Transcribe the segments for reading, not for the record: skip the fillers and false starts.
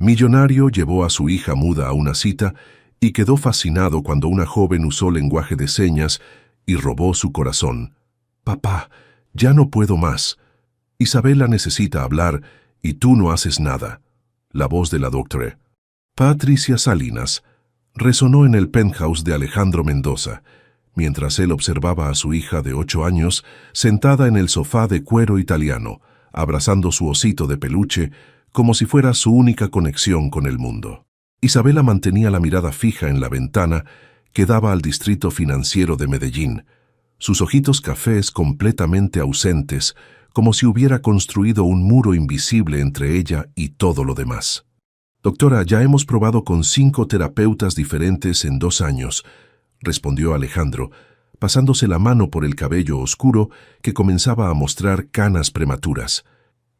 Millonario llevó a su hija muda a una cita y quedó fascinado cuando una joven usó lenguaje de señas y robó su corazón. «Papá, ya no puedo más. Isabela necesita hablar y tú no haces nada». La voz de la doctora Patricia Salinas resonó en el penthouse de Alejandro Mendoza, mientras él observaba a su hija de 8 años sentada en el sofá de cuero italiano, abrazando su osito de peluche como si fuera su única conexión con el mundo. Isabela mantenía la mirada fija en la ventana que daba al distrito financiero de Medellín, sus ojitos cafés completamente ausentes, como si hubiera construido un muro invisible entre ella y todo lo demás. «Doctora, ya hemos probado con 5 terapeutas diferentes en 2 años», respondió Alejandro, pasándose la mano por el cabello oscuro que comenzaba a mostrar canas prematuras.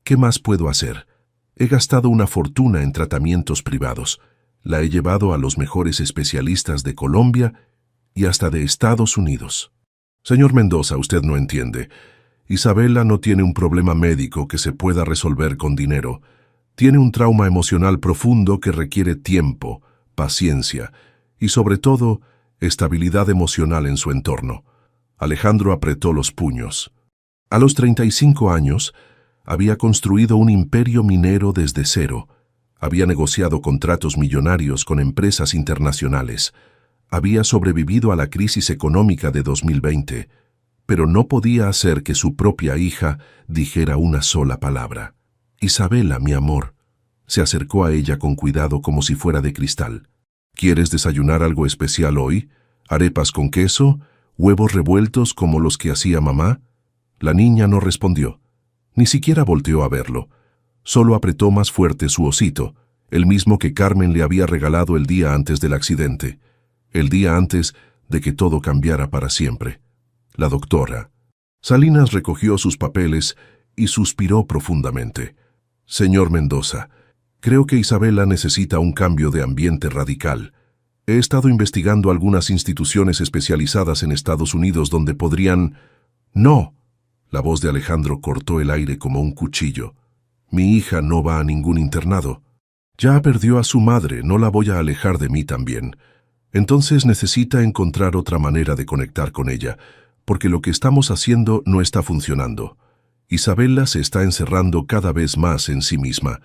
«¿Qué más puedo hacer? He gastado una fortuna en tratamientos privados. La he llevado a los mejores especialistas de Colombia y hasta de Estados Unidos». «Señor Mendoza, usted no entiende. Isabela no tiene un problema médico que se pueda resolver con dinero. Tiene un trauma emocional profundo que requiere tiempo, paciencia y, sobre todo, estabilidad emocional en su entorno». Alejandro apretó los puños. A los 35 años, había construido un imperio minero desde cero. Había negociado contratos millonarios con empresas internacionales. Había sobrevivido a la crisis económica de 2020, pero no podía hacer que su propia hija dijera una sola palabra. «Isabela, mi amor». Se acercó a ella con cuidado como si fuera de cristal. «¿Quieres desayunar algo especial hoy? ¿Arepas con queso? ¿Huevos revueltos como los que hacía mamá?». La niña no respondió. Ni siquiera volteó a verlo. Solo apretó más fuerte su osito, el mismo que Carmen le había regalado el día antes del accidente, el día antes de que todo cambiara para siempre. La doctora Salinas recogió sus papeles y suspiró profundamente. «Señor Mendoza, creo que Isabela necesita un cambio de ambiente radical. He estado investigando algunas instituciones especializadas en Estados Unidos donde podrían...». «No». La voz de Alejandro cortó el aire como un cuchillo. «Mi hija no va a ningún internado. Ya perdió a su madre, no la voy a alejar de mí también. Entonces necesita encontrar otra manera de conectar con ella, porque lo que estamos haciendo no está funcionando. Isabela se está encerrando cada vez más en sí misma».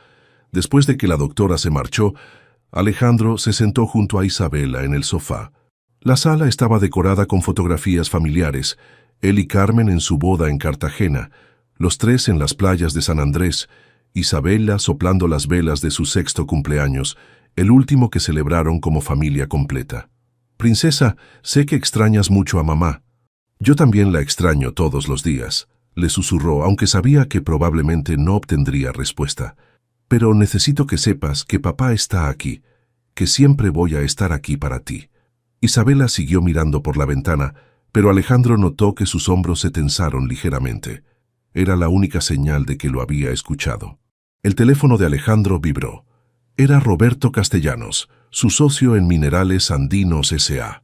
Después de que la doctora se marchó, Alejandro se sentó junto a Isabela en el sofá. La sala estaba decorada con fotografías familiares, él y Carmen en su boda en Cartagena, los 3 en las playas de San Andrés, Isabela soplando las velas de su 6º cumpleaños, el último que celebraron como familia completa. «Princesa, sé que extrañas mucho a mamá». «Yo también la extraño todos los días», le susurró, aunque sabía que probablemente no obtendría respuesta. «Pero necesito que sepas que papá está aquí, que siempre voy a estar aquí para ti». Isabela siguió mirando por la ventana, pero Alejandro notó que sus hombros se tensaron ligeramente. Era la única señal de que lo había escuchado. El teléfono de Alejandro vibró. Era Roberto Castellanos, su socio en Minerales Andinos S.A.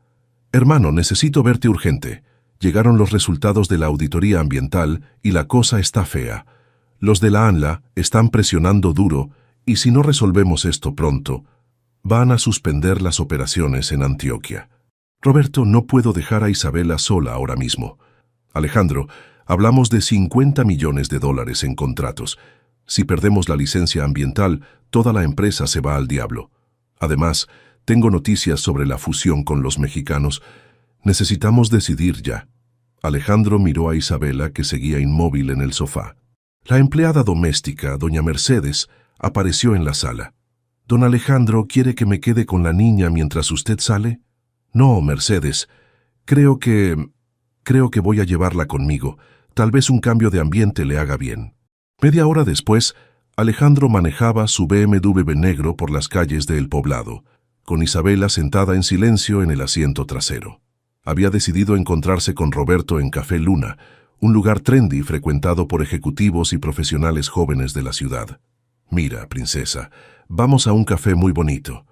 «Hermano, necesito verte urgente. Llegaron los resultados de la auditoría ambiental y la cosa está fea. Los de la ANLA están presionando duro y si no resolvemos esto pronto, van a suspender las operaciones en Antioquia». «Roberto, no puedo dejar a Isabela sola ahora mismo». «Alejandro, hablamos de $50 millones en contratos. Si perdemos la licencia ambiental, toda la empresa se va al diablo. Además, tengo noticias sobre la fusión con los mexicanos. Necesitamos decidir ya». Alejandro miró a Isabela, que seguía inmóvil en el sofá. La empleada doméstica, doña Mercedes, apareció en la sala. «¿Don Alejandro quiere que me quede con la niña mientras usted sale?» «No, Mercedes. Creo que voy a llevarla conmigo. Tal vez un cambio de ambiente le haga bien». Media hora después, Alejandro manejaba su BMW negro por las calles de El Poblado, con Isabela sentada en silencio en el asiento trasero. Había decidido encontrarse con Roberto en Café Luna, un lugar trendy frecuentado por ejecutivos y profesionales jóvenes de la ciudad. «Mira, princesa, vamos a un café muy bonito.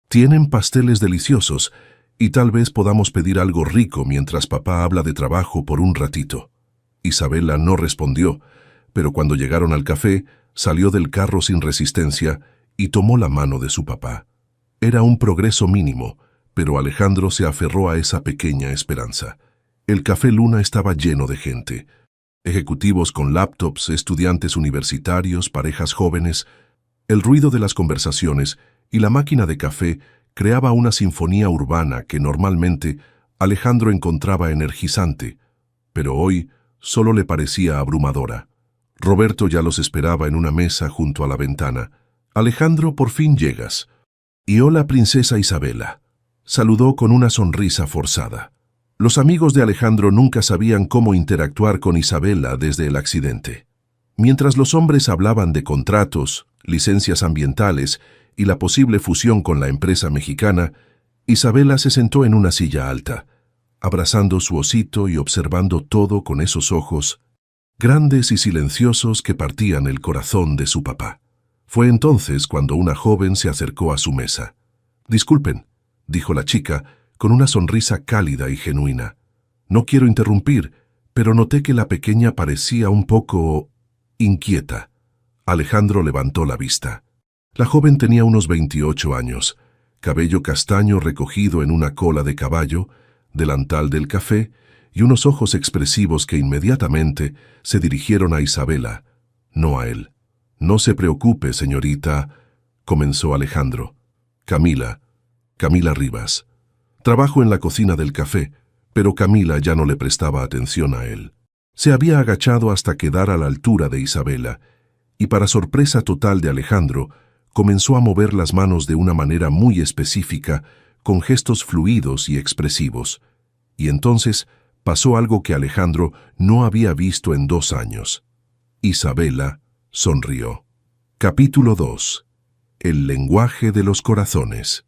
Tienen pasteles deliciosos y tal vez podamos pedir algo rico mientras papá habla de trabajo por un ratito». Isabela no respondió, pero cuando llegaron al café, salió del carro sin resistencia y tomó la mano de su papá. Era un progreso mínimo, pero Alejandro se aferró a esa pequeña esperanza. El Café Luna estaba lleno de gente. Ejecutivos con laptops, estudiantes universitarios, parejas jóvenes. El ruido de las conversaciones y la máquina de café creaba una sinfonía urbana que normalmente Alejandro encontraba energizante, pero hoy solo le parecía abrumadora. Roberto ya los esperaba en una mesa junto a la ventana. «Alejandro, por fin llegas». «Y hola, princesa Isabela», saludó con una sonrisa forzada. Los amigos de Alejandro nunca sabían cómo interactuar con Isabela desde el accidente. Mientras los hombres hablaban de contratos, licencias ambientales y la posible fusión con la empresa mexicana, Isabela se sentó en una silla alta, abrazando su osito y observando todo con esos ojos grandes y silenciosos que partían el corazón de su papá. Fue entonces cuando una joven se acercó a su mesa. «Disculpen», dijo la chica, con una sonrisa cálida y genuina. «No quiero interrumpir, pero noté que la pequeña parecía un poco inquieta». Alejandro levantó la vista. La joven tenía unos 28 años, cabello castaño recogido en una cola de caballo, delantal del café y unos ojos expresivos que inmediatamente se dirigieron a Isabela, no a él. «No se preocupe, señorita», comenzó Alejandro. Camila Rivas. Trabajo en la cocina del café, pero Camila ya no le prestaba atención a él. Se había agachado hasta quedar a la altura de Isabela, y para sorpresa total de Alejandro, comenzó a mover las manos de una manera muy específica, con gestos fluidos y expresivos. Y entonces pasó algo que Alejandro no había visto en 2 años. Isabela sonrió. Capítulo 2. El lenguaje de los corazones.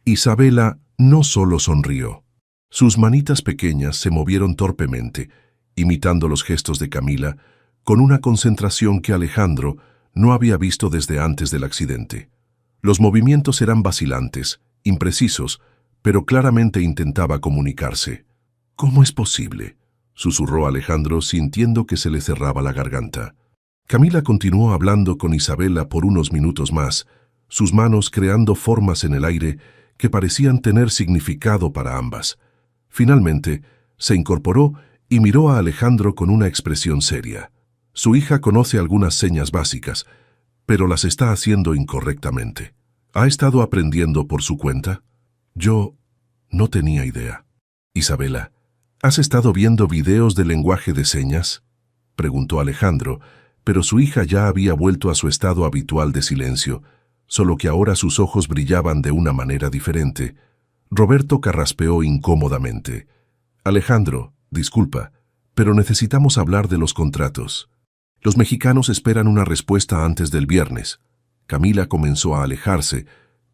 Isabela no solo sonrió. Sus manitas pequeñas se movieron torpemente, imitando los gestos de Camila, con una concentración que Alejandro no había visto desde antes del accidente. Los movimientos eran vacilantes, imprecisos, pero claramente intentaba comunicarse. «¿Cómo es posible?», susurró Alejandro sintiendo que se le cerraba la garganta. Camila continuó hablando con Isabela por unos minutos más, sus manos creando formas en el aire que parecían tener significado para ambas. Finalmente, se incorporó y miró a Alejandro con una expresión seria. Su hija conoce algunas señas básicas, pero las está haciendo incorrectamente. ¿Ha estado aprendiendo por su cuenta? Yo no tenía idea. Isabela, ¿has estado viendo videos de lenguaje de señas?, preguntó Alejandro, pero su hija ya había vuelto a su estado habitual de silencio, solo que ahora sus ojos brillaban de una manera diferente. Roberto carraspeó incómodamente. «Alejandro, disculpa, pero necesitamos hablar de los contratos. Los mexicanos esperan una respuesta antes del viernes». Camila comenzó a alejarse,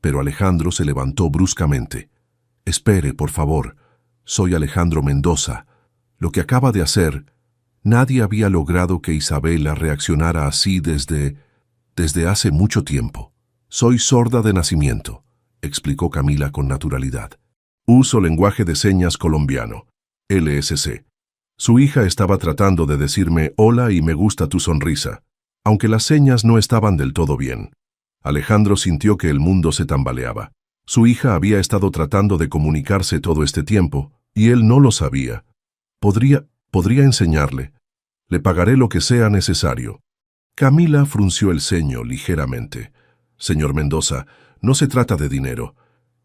pero Alejandro se levantó bruscamente. «Espere, por favor. Soy Alejandro Mendoza. Lo que acaba de hacer, nadie había logrado que Isabela reaccionara así desde hace mucho tiempo. Soy sorda de nacimiento», explicó Camila con naturalidad. «Uso lenguaje de señas colombiano, LSC. Su hija estaba tratando de decirme hola y me gusta tu sonrisa, aunque las señas no estaban del todo bien». Alejandro sintió que el mundo se tambaleaba. Su hija había estado tratando de comunicarse todo este tiempo, y él no lo sabía. Podría enseñarle. Le pagaré lo que sea necesario. Camila frunció el ceño ligeramente. «Señor Mendoza, no se trata de dinero.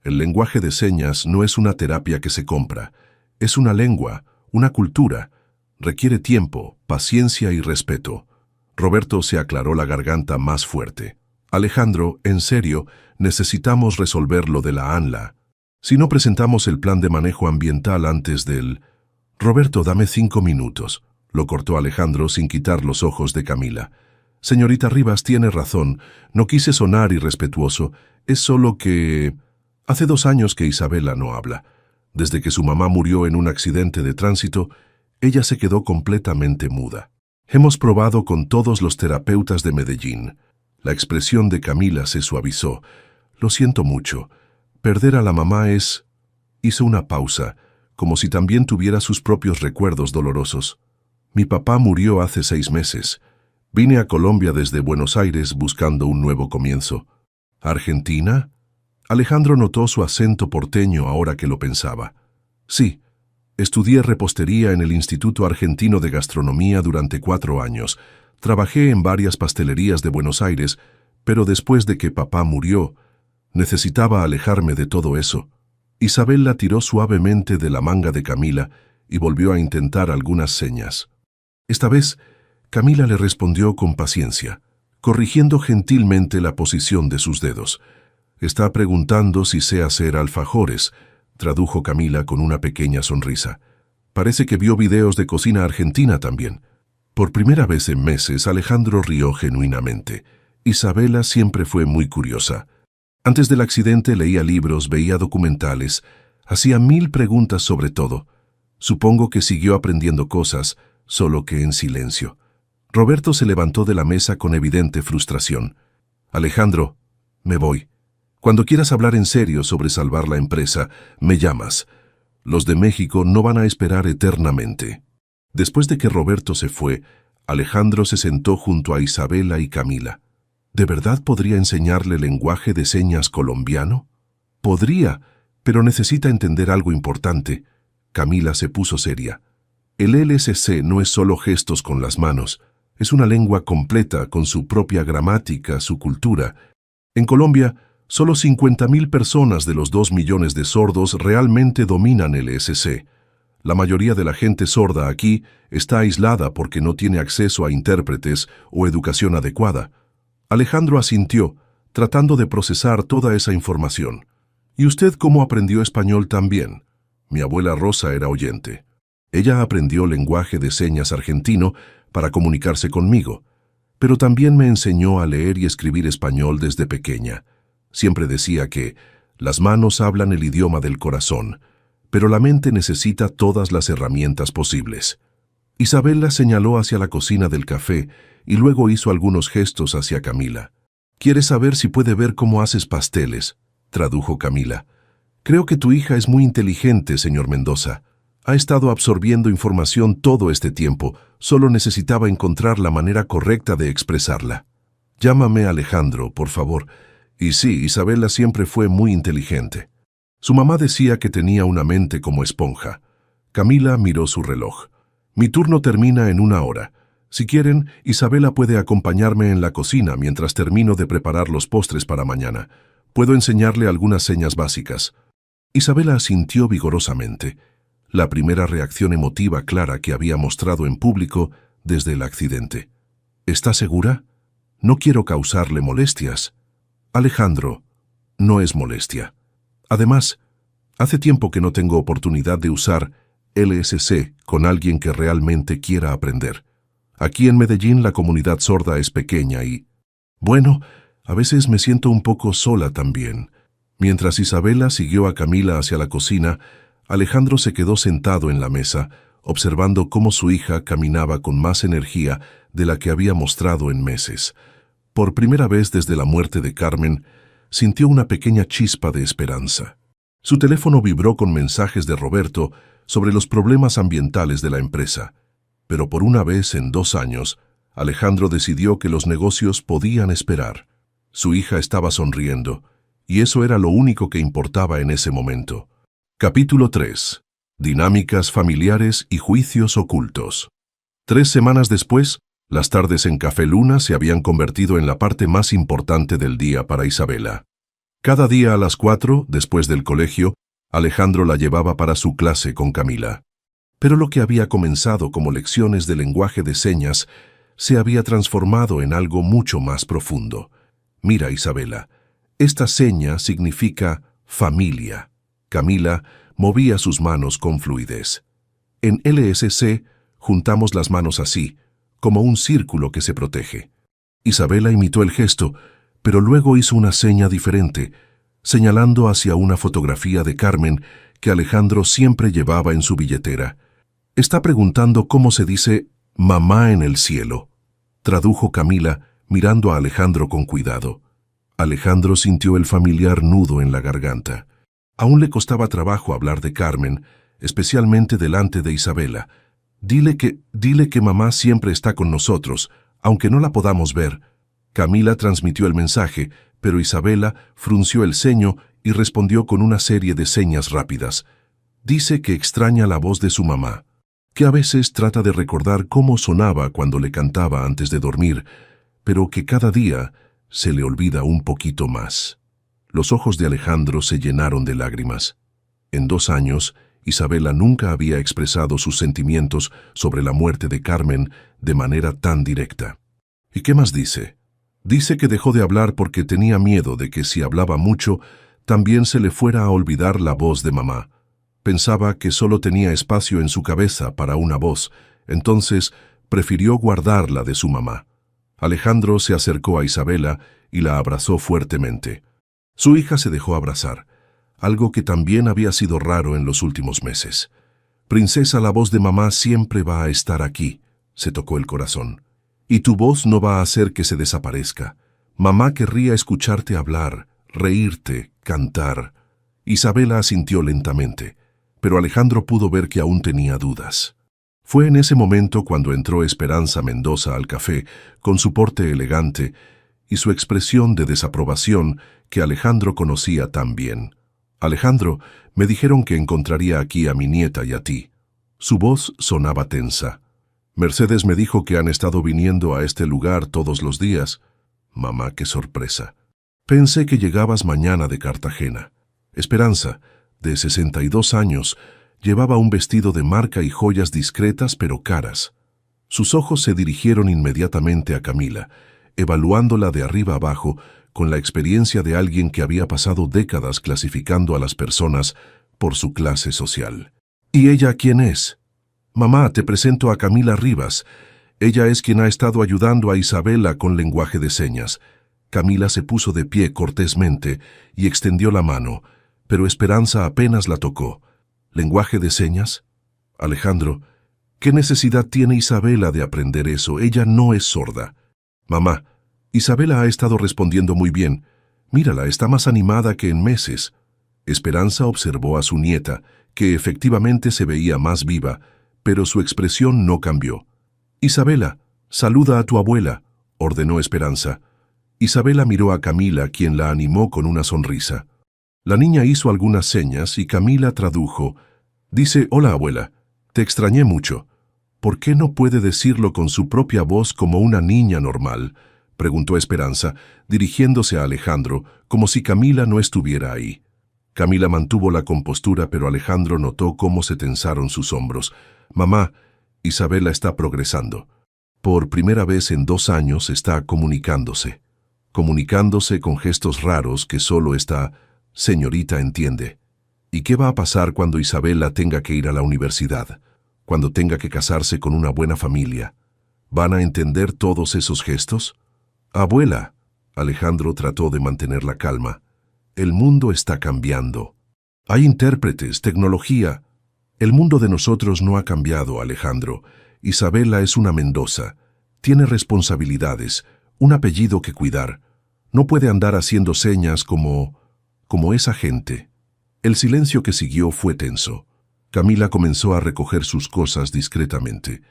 El lenguaje de señas no es una terapia que se compra. Es una lengua, una cultura. Requiere tiempo, paciencia y respeto». Roberto se aclaró la garganta más fuerte. «Alejandro, en serio, necesitamos resolver lo de la ANLA. Si no presentamos el plan de manejo ambiental antes del...» «Roberto, dame 5 minutos», lo cortó Alejandro sin quitar los ojos de Camila. «Señorita Rivas tiene razón, no quise sonar irrespetuoso, es solo que... Hace 2 años que Isabela no habla. Desde que su mamá murió en un accidente de tránsito, ella se quedó completamente muda. Hemos probado con todos los terapeutas de Medellín». La expresión de Camila se suavizó. «Lo siento mucho. Perder a la mamá es...». Hizo una pausa, como si también tuviera sus propios recuerdos dolorosos. «Mi papá murió hace 6 meses. Vine a Colombia desde Buenos Aires buscando un nuevo comienzo. ¿Argentina? Alejandro notó su acento porteño ahora que lo pensaba. Sí, estudié repostería en el Instituto Argentino de Gastronomía durante 4 años. Trabajé en varias pastelerías de Buenos Aires, pero después de que papá murió, necesitaba alejarme de todo eso. Isabel la tiró suavemente de la manga de Camila y volvió a intentar algunas señas. Esta vez, Camila le respondió con paciencia, corrigiendo gentilmente la posición de sus dedos. «Está preguntando si sé hacer alfajores», tradujo Camila con una pequeña sonrisa. «Parece que vio videos de cocina argentina también». Por primera vez en meses, Alejandro rió genuinamente. Isabela siempre fue muy curiosa. Antes del accidente leía libros, veía documentales, hacía 1000 preguntas sobre todo. Supongo que siguió aprendiendo cosas, solo que en silencio. Roberto se levantó de la mesa con evidente frustración. «Alejandro, me voy. Cuando quieras hablar en serio sobre salvar la empresa, me llamas. Los de México no van a esperar eternamente». Después de que Roberto se fue, Alejandro se sentó junto a Isabela y Camila. ¿De verdad podría enseñarle lenguaje de señas colombiano? Podría, pero necesita entender algo importante. Camila se puso seria. El LSC no es solo gestos con las manos, es una lengua completa con su propia gramática, su cultura. En Colombia, solo 50.000 personas de los 2 millones de sordos realmente dominan el LSC. La mayoría de la gente sorda aquí está aislada porque no tiene acceso a intérpretes o educación adecuada. Alejandro asintió, tratando de procesar toda esa información. ¿Y usted cómo aprendió español también? Mi abuela Rosa era oyente. Ella aprendió lenguaje de señas argentino para comunicarse conmigo, pero también me enseñó a leer y escribir español desde pequeña. Siempre decía que las manos hablan el idioma del corazón, pero la mente necesita todas las herramientas posibles. Isabela señaló hacia la cocina del café y luego hizo algunos gestos hacia Camila. «¿Quieres saber si puede ver cómo haces pasteles?», tradujo Camila. «Creo que tu hija es muy inteligente, señor Mendoza. Ha estado absorbiendo información todo este tiempo, solo necesitaba encontrar la manera correcta de expresarla. Llámame Alejandro, por favor». Y sí, Isabela siempre fue muy inteligente. Su mamá decía que tenía una mente como esponja. Camila miró su reloj. «Mi turno termina en 1 hora. Si quieren, Isabela puede acompañarme en la cocina mientras termino de preparar los postres para mañana. Puedo enseñarle algunas señas básicas». Isabela asintió vigorosamente, la primera reacción emotiva clara que había mostrado en público desde el accidente. «¿Está segura? No quiero causarle molestias». «Alejandro, no es molestia. Además, hace tiempo que no tengo oportunidad de usar LSC con alguien que realmente quiera aprender. Aquí en Medellín la comunidad sorda es pequeña y, bueno, a veces me siento un poco sola también». Mientras Isabela siguió a Camila hacia la cocina, Alejandro se quedó sentado en la mesa, observando cómo su hija caminaba con más energía de la que había mostrado en meses. Por primera vez desde la muerte de Carmen, sintió una pequeña chispa de esperanza. Su teléfono vibró con mensajes de Roberto sobre los problemas ambientales de la empresa. Pero por una vez en 2 años, Alejandro decidió que los negocios podían esperar. Su hija estaba sonriendo, y eso era lo único que importaba en ese momento. Capítulo 3. Dinámicas familiares y juicios ocultos. 3 semanas después, las tardes en Café Luna se habían convertido en la parte más importante del día para Isabela. Cada día a las 4, después del colegio, Alejandro la llevaba para su clase con Camila. Pero lo que había comenzado como lecciones de lenguaje de señas se había transformado en algo mucho más profundo. «Mira, Isabela, esta seña significa familia». Camila movía sus manos con fluidez. «En LSC juntamos las manos así, como un círculo que se protege». Isabela imitó el gesto, pero luego hizo una seña diferente, señalando hacia una fotografía de Carmen que Alejandro siempre llevaba en su billetera. «Está preguntando cómo se dice mamá en el cielo», tradujo Camila, mirando a Alejandro con cuidado. Alejandro sintió el familiar nudo en la garganta. Aún le costaba trabajo hablar de Carmen, especialmente delante de Isabela. Dile que mamá siempre está con nosotros, aunque no la podamos ver». Camila transmitió el mensaje, pero Isabela frunció el ceño y respondió con una serie de señas rápidas. Dice que extraña la voz de su mamá, que a veces trata de recordar cómo sonaba cuando le cantaba antes de dormir, pero que cada día se le olvida un poquito más. Los ojos de Alejandro se llenaron de lágrimas. En 2 años, Isabela nunca había expresado sus sentimientos sobre la muerte de Carmen de manera tan directa. ¿Y qué más dice? Dice que dejó de hablar porque tenía miedo de que si hablaba mucho, también se le fuera a olvidar la voz de mamá. Pensaba que solo tenía espacio en su cabeza para una voz, entonces prefirió guardarla de su mamá. Alejandro se acercó a Isabela y la abrazó fuertemente. Su hija se dejó abrazar, algo que también había sido raro en los últimos meses. Princesa, la voz de mamá siempre va a estar aquí, se tocó el corazón. Y tu voz no va a hacer que se desaparezca. Mamá querría escucharte hablar, reírte, cantar. Isabela asintió lentamente, pero Alejandro pudo ver que aún tenía dudas. Fue en ese momento cuando entró Esperanza Mendoza al café, con su porte elegante y su expresión de desaprobación que Alejandro conocía tan bien. Alejandro, me dijeron que encontraría aquí a mi nieta y a ti. Su voz sonaba tensa. Mercedes me dijo que han estado viniendo a este lugar todos los días. Mamá, qué sorpresa. Pensé que llegabas mañana de Cartagena. Esperanza, de 62 años, llevaba un vestido de marca y joyas discretas pero caras. Sus ojos se dirigieron inmediatamente a Camila, evaluándola de arriba abajo con la experiencia de alguien que había pasado décadas clasificando a las personas por su clase social. ¿Y ella quién es? Mamá, te presento a Camila Rivas. Ella es quien ha estado ayudando a Isabela con lenguaje de señas. Camila se puso de pie cortésmente y extendió la mano, pero Esperanza apenas la tocó. ¿Lenguaje de señas? Alejandro, ¿qué necesidad tiene Isabela de aprender eso? Ella no es sorda. Mamá, Isabela ha estado respondiendo muy bien. Mírala, está más animada que en meses. Esperanza observó a su nieta, que efectivamente se veía más viva, pero su expresión no cambió. Isabela, saluda a tu abuela, ordenó Esperanza. Isabela miró a Camila, quien la animó con una sonrisa. La niña hizo algunas señas y Camila tradujo. Dice, hola abuela, te extrañé mucho. ¿Por qué no puede decirlo con su propia voz como una niña normal?, preguntó Esperanza, dirigiéndose a Alejandro, como si Camila no estuviera ahí. Camila mantuvo la compostura, pero Alejandro notó cómo se tensaron sus hombros. Mamá, Isabela está progresando. Por primera vez en 2 años está comunicándose con gestos raros que solo esta señorita entiende. ¿Y qué va a pasar cuando Isabela tenga que ir a la universidad? Cuando tenga que casarse con una buena familia. ¿Van a entender todos esos gestos? Abuela, Alejandro trató de mantener la calma. El mundo está cambiando. Hay intérpretes, tecnología. El mundo de nosotros no ha cambiado, Alejandro. Isabela es una Mendoza. Tiene responsabilidades, un apellido que cuidar. No puede andar haciendo señas como esa gente. El silencio que siguió fue tenso. Camila comenzó a recoger sus cosas discretamente.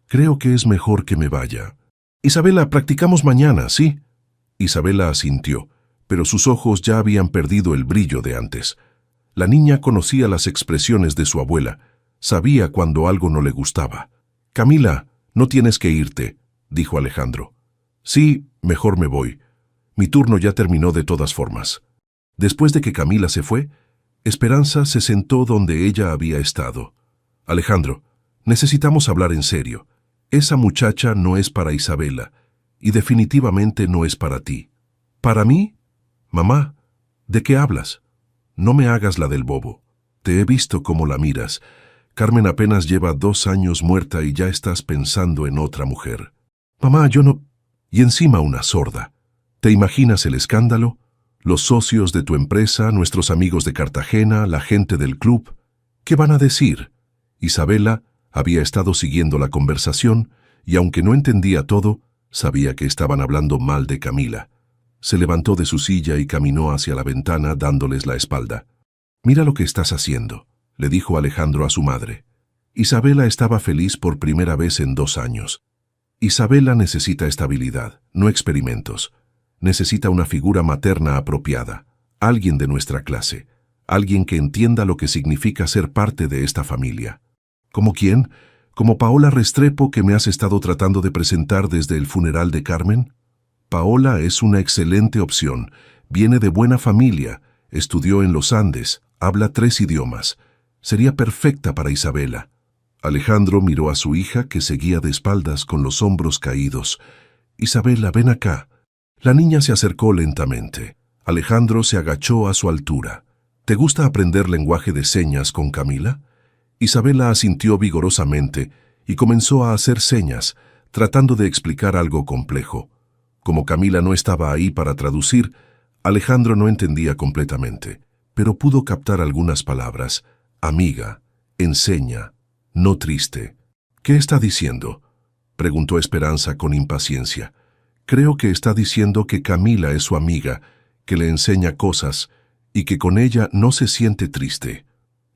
Creo que es mejor que me vaya. Isabela, practicamos mañana, ¿sí? Isabela asintió, pero sus ojos ya habían perdido el brillo de antes. La niña conocía las expresiones de su abuela. Sabía cuando algo no le gustaba. Camila, no tienes que irte, dijo Alejandro. Sí, mejor me voy. Mi turno ya terminó de todas formas. Después de que Camila se fue, Esperanza se sentó donde ella había estado. Alejandro, necesitamos hablar en serio. Esa muchacha no es para Isabela, y definitivamente no es para ti. ¿Para mí? Mamá, ¿de qué hablas? No me hagas la del bobo. Te he visto cómo la miras. Carmen apenas lleva 2 años muerta y ya estás pensando en otra mujer. Mamá, yo no... Y encima una sorda. ¿Te imaginas el escándalo? Los socios de tu empresa, nuestros amigos de Cartagena, la gente del club. ¿Qué van a decir? Isabela había estado siguiendo la conversación y, aunque no entendía todo, sabía que estaban hablando mal de Camila. Se levantó de su silla y caminó hacia la ventana dándoles la espalda. Mira lo que estás haciendo, le dijo Alejandro a su madre. Isabela estaba feliz por primera vez en 2 años. Isabela necesita estabilidad, no experimentos. Necesita una figura materna apropiada, alguien de nuestra clase, alguien que entienda lo que significa ser parte de esta familia. ¿Como quién? ¿Como Paola Restrepo que me has estado tratando de presentar desde el funeral de Carmen? Paola es una excelente opción. Viene de buena familia, estudió en los Andes, habla 3 idiomas. Sería perfecta para Isabela. Alejandro miró a su hija que seguía de espaldas con los hombros caídos. Isabela, ven acá. La niña se acercó lentamente. Alejandro se agachó a su altura. ¿Te gusta aprender lenguaje de señas con Camila? Isabela asintió vigorosamente y comenzó a hacer señas, tratando de explicar algo complejo. Como Camila no estaba ahí para traducir, Alejandro no entendía completamente, pero pudo captar algunas palabras. Amiga, enseña, no triste. ¿Qué está diciendo?, preguntó Esperanza con impaciencia. Creo que está diciendo que Camila es su amiga, que le enseña cosas y que con ella no se siente triste.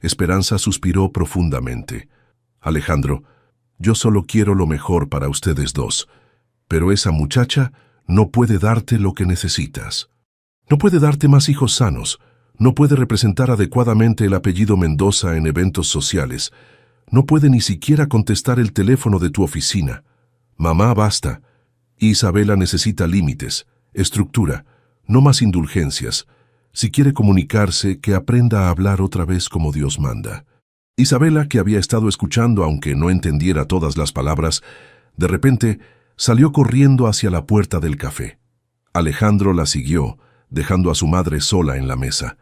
Esperanza suspiró profundamente. Alejandro, yo solo quiero lo mejor para ustedes dos, pero esa muchacha no puede darte lo que necesitas. No puede darte más hijos sanos, no puede representar adecuadamente el apellido Mendoza en eventos sociales, no puede ni siquiera contestar el teléfono de tu oficina. Mamá, basta. Isabela necesita límites, estructura, no más indulgencias. Si quiere comunicarse, que aprenda a hablar otra vez como Dios manda. Isabela, que había estado escuchando aunque no entendiera todas las palabras, de repente salió corriendo hacia la puerta del café. Alejandro la siguió, dejando a su madre sola en la mesa.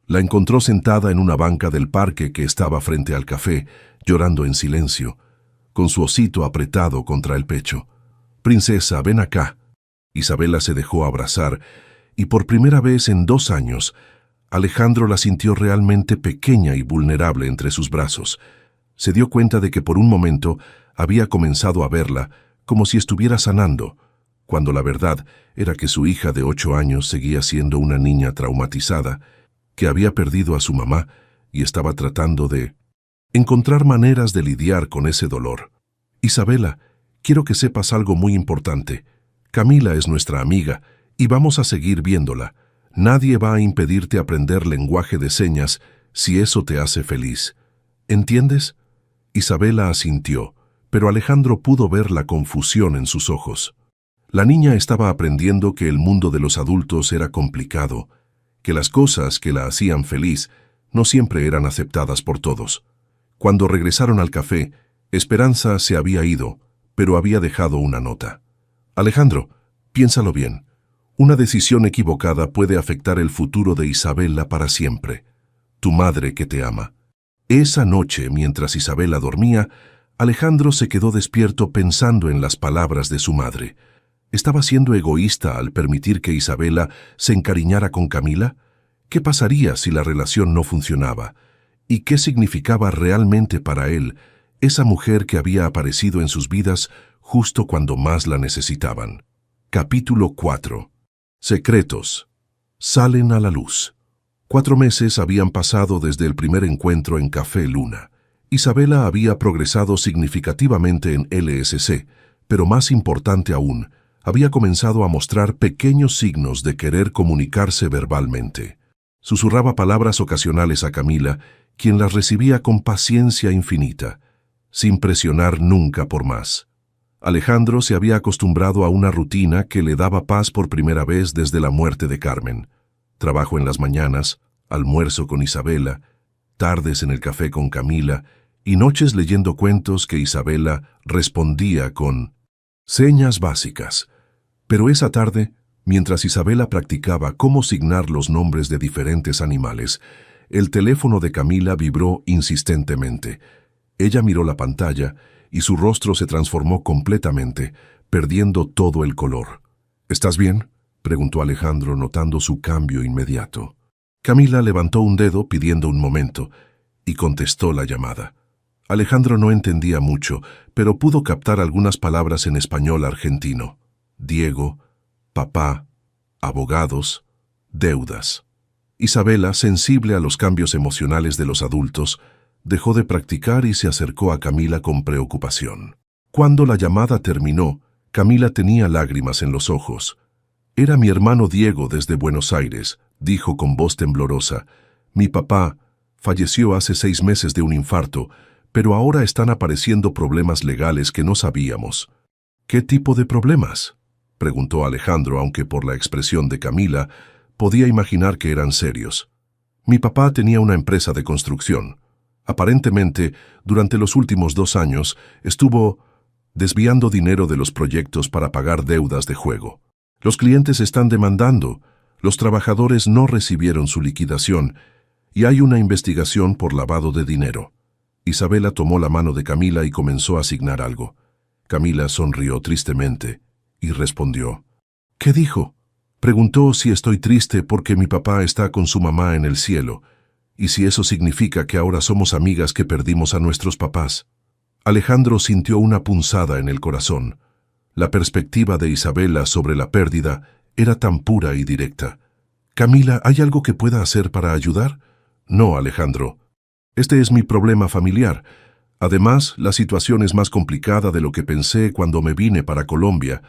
La encontró sentada en una banca del parque que estaba frente al café, llorando en silencio, con su osito apretado contra el pecho. «Princesa, ven acá». Isabela se dejó abrazar, y por primera vez en 2 años, Alejandro la sintió realmente pequeña y vulnerable entre sus brazos. Se dio cuenta de que por un momento había comenzado a verla como si estuviera sanando, cuando la verdad era que su hija de 8 años seguía siendo una niña traumatizada, que había perdido a su mamá y estaba tratando de encontrar maneras de lidiar con ese dolor. «Isabela, quiero que sepas algo muy importante. Camila es nuestra amiga y vamos a seguir viéndola. Nadie va a impedirte aprender lenguaje de señas si eso te hace feliz. ¿Entiendes?». Isabela asintió, pero Alejandro pudo ver la confusión en sus ojos. La niña estaba aprendiendo que el mundo de los adultos era complicado, que las cosas que la hacían feliz no siempre eran aceptadas por todos. Cuando regresaron al café, Esperanza se había ido, pero había dejado una nota. «Alejandro, piénsalo bien. Una decisión equivocada puede afectar el futuro de Isabela para siempre. Tu madre que te ama». Esa noche, mientras Isabela dormía, Alejandro se quedó despierto pensando en las palabras de su madre. ¿Estaba siendo egoísta al permitir que Isabela se encariñara con Camila? ¿Qué pasaría si la relación no funcionaba? ¿Y qué significaba realmente para él esa mujer que había aparecido en sus vidas justo cuando más la necesitaban? Capítulo 4. Secretos. Salen a la luz. 4 meses habían pasado desde el primer encuentro en Café Luna. Isabela había progresado significativamente en LSC, pero más importante aún, había comenzado a mostrar pequeños signos de querer comunicarse verbalmente. Susurraba palabras ocasionales a Camila, quien las recibía con paciencia infinita, sin presionar nunca por más. Alejandro se había acostumbrado a una rutina que le daba paz por primera vez desde la muerte de Carmen. Trabajo en las mañanas, almuerzo con Isabela, tardes en el café con Camila y noches leyendo cuentos que Isabela respondía con señas básicas. Pero esa tarde, mientras Isabela practicaba cómo signar los nombres de diferentes animales, el teléfono de Camila vibró insistentemente. Ella miró la pantalla y su rostro se transformó completamente, perdiendo todo el color. «¿Estás bien?», preguntó Alejandro, notando su cambio inmediato. Camila levantó un dedo pidiendo un momento y contestó la llamada. Alejandro no entendía mucho, pero pudo captar algunas palabras en español argentino. Diego, papá, abogados, deudas. Isabela, sensible a los cambios emocionales de los adultos, dejó de practicar y se acercó a Camila con preocupación. Cuando la llamada terminó, Camila tenía lágrimas en los ojos. Era mi hermano Diego desde Buenos Aires, dijo con voz temblorosa. Mi papá falleció hace 6 meses de un infarto, pero ahora están apareciendo problemas legales que no sabíamos. ¿Qué tipo de problemas?, preguntó Alejandro, aunque por la expresión de Camila podía imaginar que eran serios. Mi papá tenía una empresa de construcción. Aparentemente, durante los últimos 2 años, estuvo desviando dinero de los proyectos para pagar deudas de juego. Los clientes están demandando, los trabajadores no recibieron su liquidación y hay una investigación por lavado de dinero. Isabela tomó la mano de Camila y comenzó a asignar algo. Camila sonrió tristemente y respondió. ¿Qué dijo? Preguntó si estoy triste porque mi papá está con su mamá en el cielo, y si eso significa que ahora somos amigas que perdimos a nuestros papás. Alejandro sintió una punzada en el corazón. La perspectiva de Isabela sobre la pérdida era tan pura y directa. Camila, ¿hay algo que pueda hacer para ayudar? No, Alejandro. Este es mi problema familiar. Además, la situación es más complicada de lo que pensé cuando me vine para Colombia.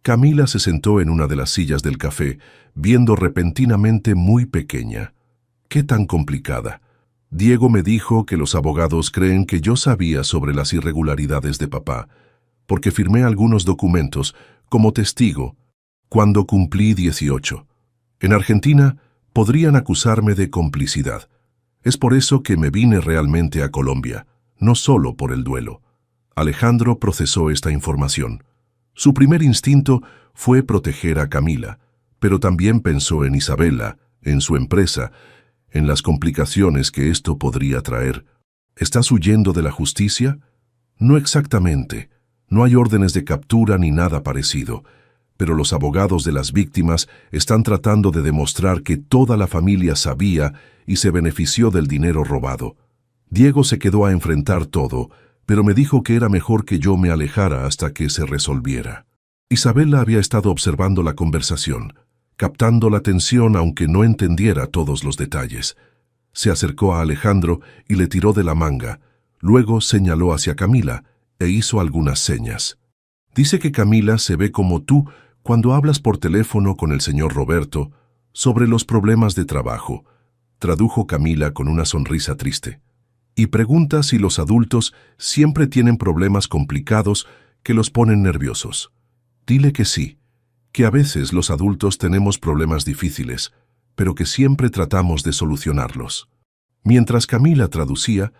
Camila se sentó en una de las sillas del café, viendo repentinamente muy pequeña. ¿Qué tan complicada? Diego me dijo que los abogados creen que yo sabía sobre las irregularidades de papá, porque firmé algunos documentos como testigo cuando cumplí 18. En Argentina podrían acusarme de complicidad. Es por eso que me vine realmente a Colombia, no solo por el duelo. Alejandro procesó esta información. Su primer instinto fue proteger a Camila, pero también pensó en Isabela, en su empresa, en las complicaciones que esto podría traer. ¿Estás huyendo de la justicia? No exactamente. No hay órdenes de captura ni nada parecido, pero los abogados de las víctimas están tratando de demostrar que toda la familia sabía y se benefició del dinero robado. Diego se quedó a enfrentar todo, pero me dijo que era mejor que yo me alejara hasta que se resolviera. Isabela había estado observando la conversación, captando la tensión aunque no entendiera todos los detalles. Se acercó a Alejandro y le tiró de la manga. Luego señaló hacia Camila e hizo algunas señas. Dice que Camila se ve como tú cuando hablas por teléfono con el señor Roberto sobre los problemas de trabajo, tradujo Camila con una sonrisa triste. Y pregunta si los adultos siempre tienen problemas complicados que los ponen nerviosos. Dile que sí, que a veces los adultos tenemos problemas difíciles, pero que siempre tratamos de solucionarlos. Mientras Camila traducía,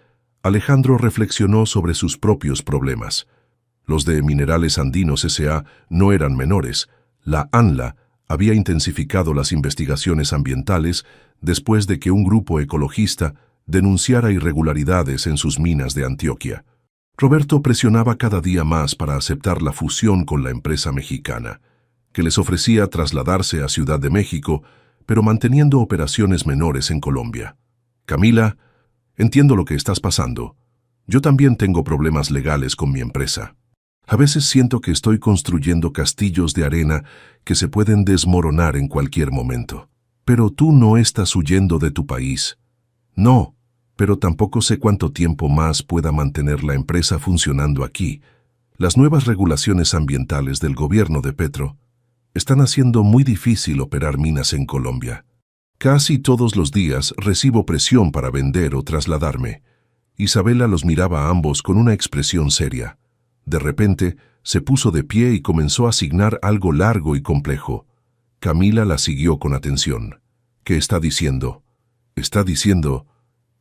Alejandro reflexionó sobre sus propios problemas. Los de Minerales Andinos S.A. no eran menores. La ANLA había intensificado las investigaciones ambientales después de que un grupo ecologista denunciara irregularidades en sus minas de Antioquia. Roberto presionaba cada día más para aceptar la fusión con la empresa mexicana, que les ofrecía trasladarse a Ciudad de México, pero manteniendo operaciones menores en Colombia. Camila, entiendo lo que estás pasando. Yo también tengo problemas legales con mi empresa. A veces siento que estoy construyendo castillos de arena que se pueden desmoronar en cualquier momento. Pero tú no estás huyendo de tu país. No, pero tampoco sé cuánto tiempo más pueda mantener la empresa funcionando aquí. Las nuevas regulaciones ambientales del gobierno de Petro están haciendo muy difícil operar minas en Colombia. Casi todos los días recibo presión para vender o trasladarme. Isabela los miraba a ambos con una expresión seria. De repente, se puso de pie y comenzó a asignar algo largo y complejo. Camila la siguió con atención. ¿Qué está diciendo? Está diciendo,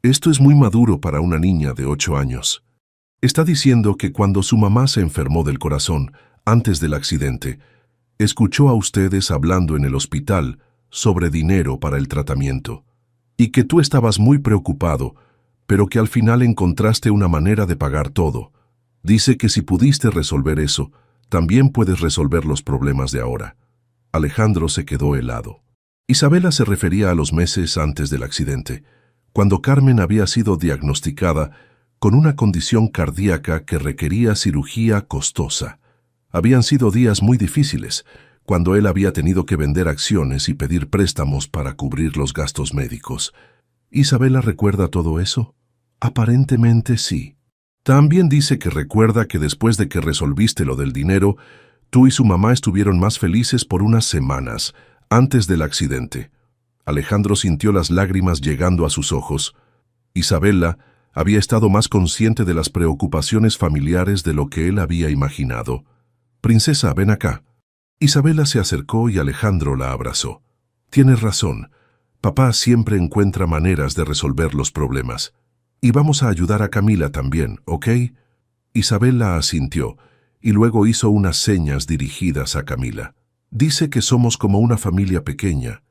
esto es muy maduro para una niña de 8 años. Está diciendo que cuando su mamá se enfermó del corazón, antes del accidente, escuchó a ustedes hablando en el hospital sobre dinero para el tratamiento, y que tú estabas muy preocupado, pero que al final encontraste una manera de pagar todo. Dice que si pudiste resolver eso, también puedes resolver los problemas de ahora. Alejandro se quedó helado. Isabela se refería a los meses antes del accidente, cuando Carmen había sido diagnosticada con una condición cardíaca que requería cirugía costosa. Habían sido días muy difíciles, cuando él había tenido que vender acciones y pedir préstamos para cubrir los gastos médicos. ¿Isabela recuerda todo eso? Aparentemente sí. También dice que recuerda que después de que resolviste lo del dinero, Tú y su mamá estuvieron más felices por unas semanas, antes del accidente. Alejandro sintió las lágrimas llegando a sus ojos. Isabela había estado más consciente de las preocupaciones familiares de lo que él había imaginado. «Princesa, ven acá». Isabela se acercó y Alejandro la abrazó. «Tienes razón. Papá siempre encuentra maneras de resolver los problemas. Y vamos a ayudar a Camila también, ¿ok?» Isabela asintió y luego hizo unas señas dirigidas a Camila. «Dice que somos como una familia pequeña,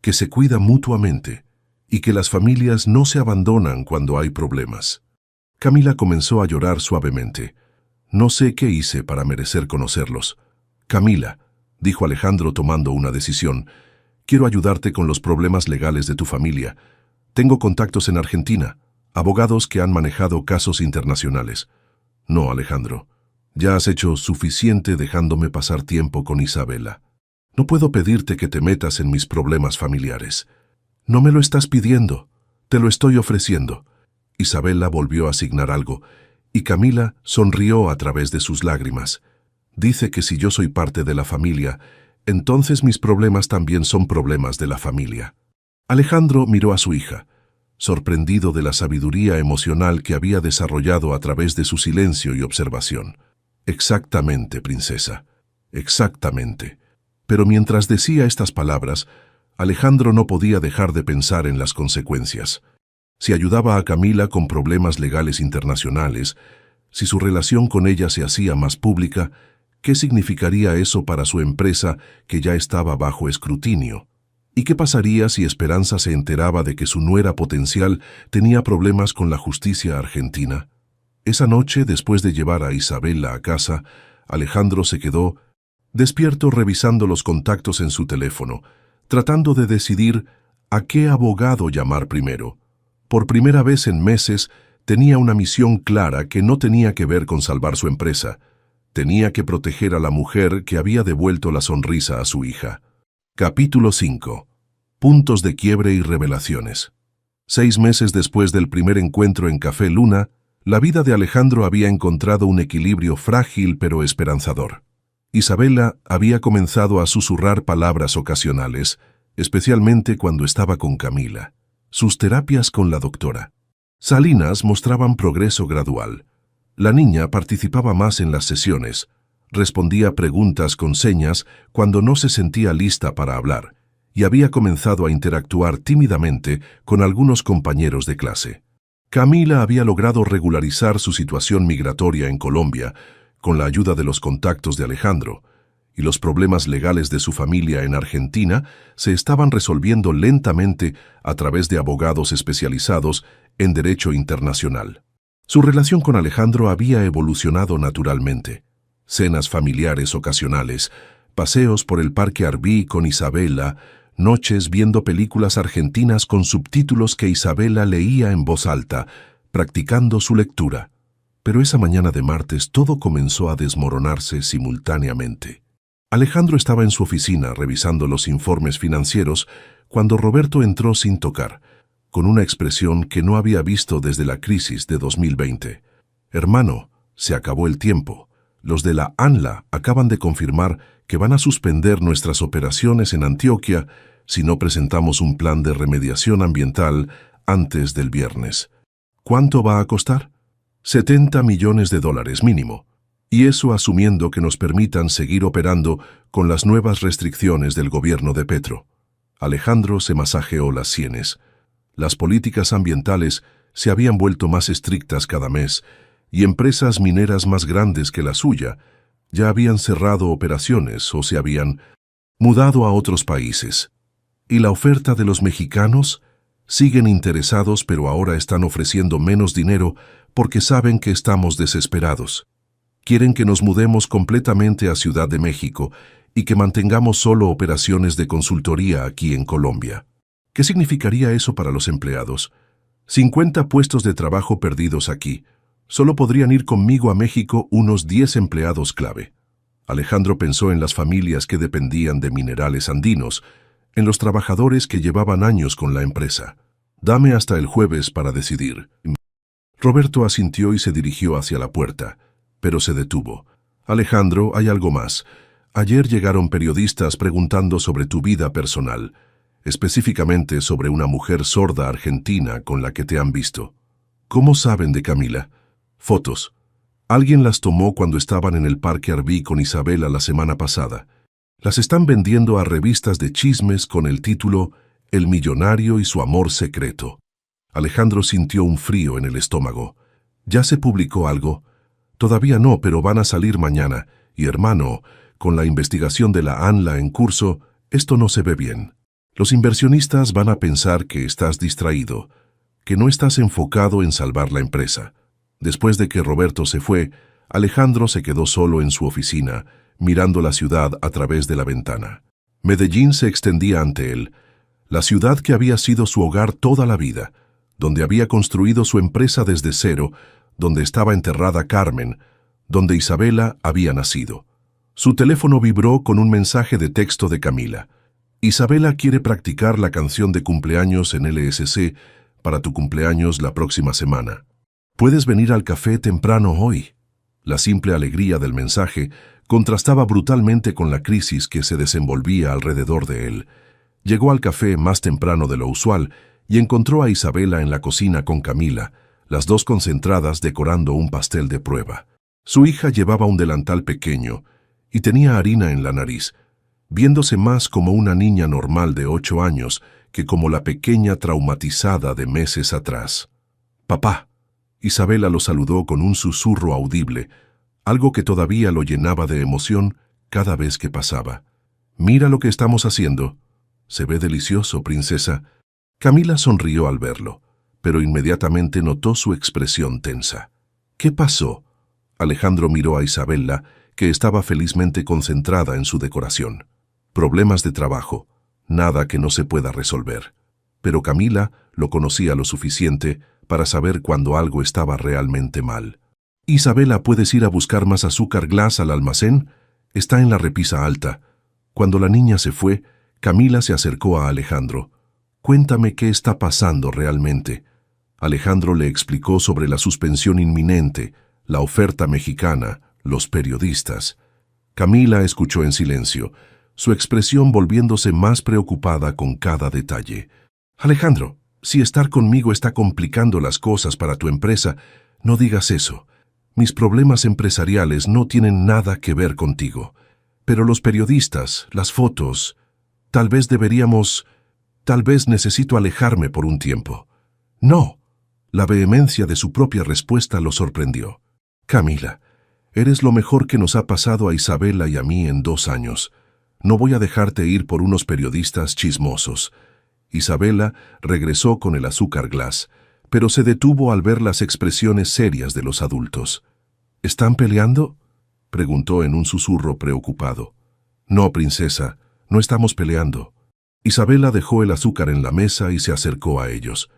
que se cuida mutuamente y que las familias no se abandonan cuando hay problemas». Camila comenzó a llorar suavemente. «No sé qué hice para merecer conocerlos». «Camila», dijo Alejandro tomando una decisión, «quiero ayudarte con los problemas legales de tu familia. Tengo contactos en Argentina, abogados que han manejado casos internacionales». «No, Alejandro, ya has hecho suficiente dejándome pasar tiempo con Isabela. No puedo pedirte que te metas en mis problemas familiares». «No me lo estás pidiendo, te lo estoy ofreciendo». Isabela volvió a asignar algo, y Camila sonrió a través de sus lágrimas. «Dice que si yo soy parte de la familia, entonces mis problemas también son problemas de la familia». Alejandro miró a su hija, sorprendido de la sabiduría emocional que había desarrollado a través de su silencio y observación. «Exactamente, princesa, exactamente». Pero mientras decía estas palabras, Alejandro no podía dejar de pensar en las consecuencias. Si ayudaba a Camila con problemas legales internacionales, si su relación con ella se hacía más pública, ¿qué significaría eso para su empresa que ya estaba bajo escrutinio? ¿Y qué pasaría si Esperanza se enteraba de que su nuera potencial tenía problemas con la justicia argentina? Esa noche, después de llevar a Isabela a casa, Alejandro se quedó despierto revisando los contactos en su teléfono, tratando de decidir a qué abogado llamar primero. Por primera vez en meses, tenía una misión clara que no tenía que ver con salvar su empresa. Tenía que proteger a la mujer que había devuelto la sonrisa a su hija. Capítulo 5. Puntos de quiebre y revelaciones. 6 meses después del primer encuentro en Café Luna, la vida de Alejandro había encontrado un equilibrio frágil pero esperanzador. Isabela había comenzado a susurrar palabras ocasionales, especialmente cuando estaba con Camila. Sus terapias con la doctora Salinas mostraban progreso gradual. La niña participaba más en las sesiones, respondía preguntas con señas cuando no se sentía lista para hablar, y había comenzado a interactuar tímidamente con algunos compañeros de clase. Camila había logrado regularizar su situación migratoria en Colombia, con la ayuda de los contactos de Alejandro, y los problemas legales de su familia en Argentina se estaban resolviendo lentamente a través de abogados especializados en derecho internacional. Su relación con Alejandro había evolucionado naturalmente. Cenas familiares ocasionales, paseos por el Parque Arví con Isabela, noches viendo películas argentinas con subtítulos que Isabela leía en voz alta, practicando su lectura. Pero esa mañana de martes todo comenzó a desmoronarse simultáneamente. Alejandro estaba en su oficina revisando los informes financieros cuando Roberto entró sin tocar, con una expresión que no había visto desde la crisis de 2020. «Hermano, se acabó el tiempo. Los de la ANLA acaban de confirmar que van a suspender nuestras operaciones en Antioquia si no presentamos un plan de remediación ambiental antes del viernes. ¿Cuánto va a costar? $70 millones mínimo. Y eso asumiendo que nos permitan seguir operando con las nuevas restricciones del gobierno de Petro». Alejandro se masajeó las sienes. Las políticas ambientales se habían vuelto más estrictas cada mes, y empresas mineras más grandes que la suya ya habían cerrado operaciones o se habían mudado a otros países. ¿Y la oferta de los mexicanos? Siguen interesados, pero ahora están ofreciendo menos dinero porque saben que estamos desesperados. Quieren que nos mudemos completamente a Ciudad de México y que mantengamos solo operaciones de consultoría aquí en Colombia. ¿Qué significaría eso para los empleados? 50 puestos de trabajo perdidos aquí. Solo podrían ir conmigo a México unos 10 empleados clave. Alejandro pensó en las familias que dependían de minerales andinos, en los trabajadores que llevaban años con la empresa. «Dame hasta el jueves para decidir». Roberto asintió y se dirigió hacia la puerta, pero se detuvo. «Alejandro, hay algo más. Ayer llegaron periodistas preguntando sobre tu vida personal, específicamente sobre una mujer sorda argentina con la que te han visto. ¿Cómo saben de Camila? Fotos. Alguien las tomó cuando estaban en el Parque Arví con Isabela la semana pasada. Las están vendiendo a revistas de chismes con el título El millonario y su amor secreto. Alejandro sintió un frío en el estómago. ¿Ya se publicó algo? Todavía no, pero van a salir mañana. Y hermano, con la investigación de la ANLA en curso, esto no se ve bien. Los inversionistas van a pensar que estás distraído, que no estás enfocado en salvar la empresa. Después de que Roberto se fue, Alejandro se quedó solo en su oficina, mirando la ciudad a través de la ventana. Medellín se extendía ante él, la ciudad que había sido su hogar toda la vida, donde había construido su empresa desde cero, donde estaba enterrada Carmen, donde Isabela había nacido. Su teléfono vibró con un mensaje de texto de Camila. Isabela quiere practicar la canción de cumpleaños en LSC para tu cumpleaños la próxima semana. ¿Puedes venir al café temprano hoy? La simple alegría del mensaje contrastaba brutalmente con la crisis que se desenvolvía alrededor de él. Llegó al café más temprano de lo usual y encontró a Isabela en la cocina con Camila, las dos concentradas decorando un pastel de prueba. Su hija llevaba un delantal pequeño y tenía harina en la nariz, viéndose más como una niña normal de 8 años que como la pequeña traumatizada de meses atrás. «Papá». Isabela lo saludó con un susurro audible, algo que todavía lo llenaba de emoción cada vez que pasaba. «Mira lo que estamos haciendo». «Se ve delicioso, princesa». Camila sonrió al verlo, pero inmediatamente notó su expresión tensa. «¿Qué pasó?» Alejandro miró a Isabela, que estaba felizmente concentrada en su decoración. Problemas de trabajo, nada que no se pueda resolver. Pero Camila lo conocía lo suficiente para saber cuando algo estaba realmente mal. «Isabela, ¿puedes ir a buscar más azúcar glass al almacén? Está en la repisa alta». Cuando la niña se fue, Camila se acercó a Alejandro. «Cuéntame qué está pasando realmente». Alejandro le explicó sobre la suspensión inminente, la oferta mexicana, los periodistas. Camila escuchó en silencio, su expresión volviéndose más preocupada con cada detalle. «Alejandro, si estar conmigo está complicando las cosas para tu empresa, no digas eso. Mis problemas empresariales no tienen nada que ver contigo. Pero los periodistas, las fotos, tal vez necesito alejarme por un tiempo». «No». La vehemencia de su propia respuesta lo sorprendió. «Camila, eres lo mejor que nos ha pasado a Isabela y a mí en 2 años. No voy a dejarte ir por unos periodistas chismosos». Isabela regresó con el azúcar glass, pero se detuvo al ver las expresiones serias de los adultos. «¿Están peleando?», preguntó en un susurro preocupado. «No, princesa, no estamos peleando». Isabela dejó el azúcar en la mesa y se acercó a ellos.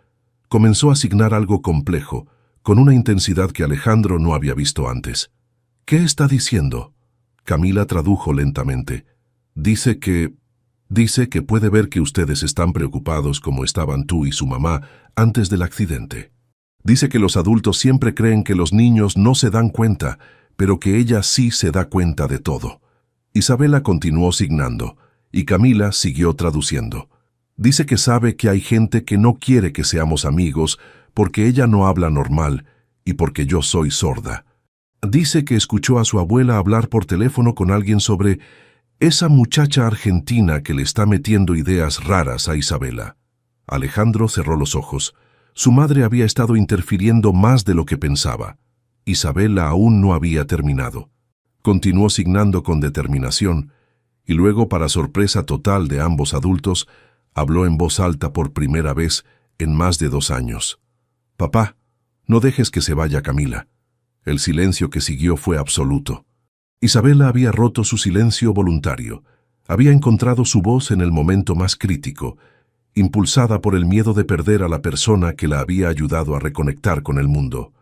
Comenzó a signar algo complejo, con una intensidad que Alejandro no había visto antes. «¿Qué está diciendo?». Camila tradujo lentamente. Dice que puede ver que ustedes están preocupados como estaban tú y su mamá antes del accidente. Dice que los adultos siempre creen que los niños no se dan cuenta, pero que ella sí se da cuenta de todo». Isabela continuó signando, y Camila siguió traduciendo. Dice que sabe que hay gente que no quiere que seamos amigos porque ella no habla normal y porque yo soy sorda. Dice que escuchó a su abuela hablar por teléfono con alguien sobre esa muchacha argentina que le está metiendo ideas raras a Isabela. Alejandro cerró los ojos. Su madre había estado interfiriendo más de lo que pensaba. Isabela aún no había terminado. Continuó signando con determinación, y luego, para sorpresa total de ambos adultos, habló en voz alta por primera vez en más de 2 años. «Papá, no dejes que se vaya Camila». El silencio que siguió fue absoluto. Isabela había roto su silencio voluntario. Había encontrado su voz en el momento más crítico, impulsada por el miedo de perder a la persona que la había ayudado a reconectar con el mundo.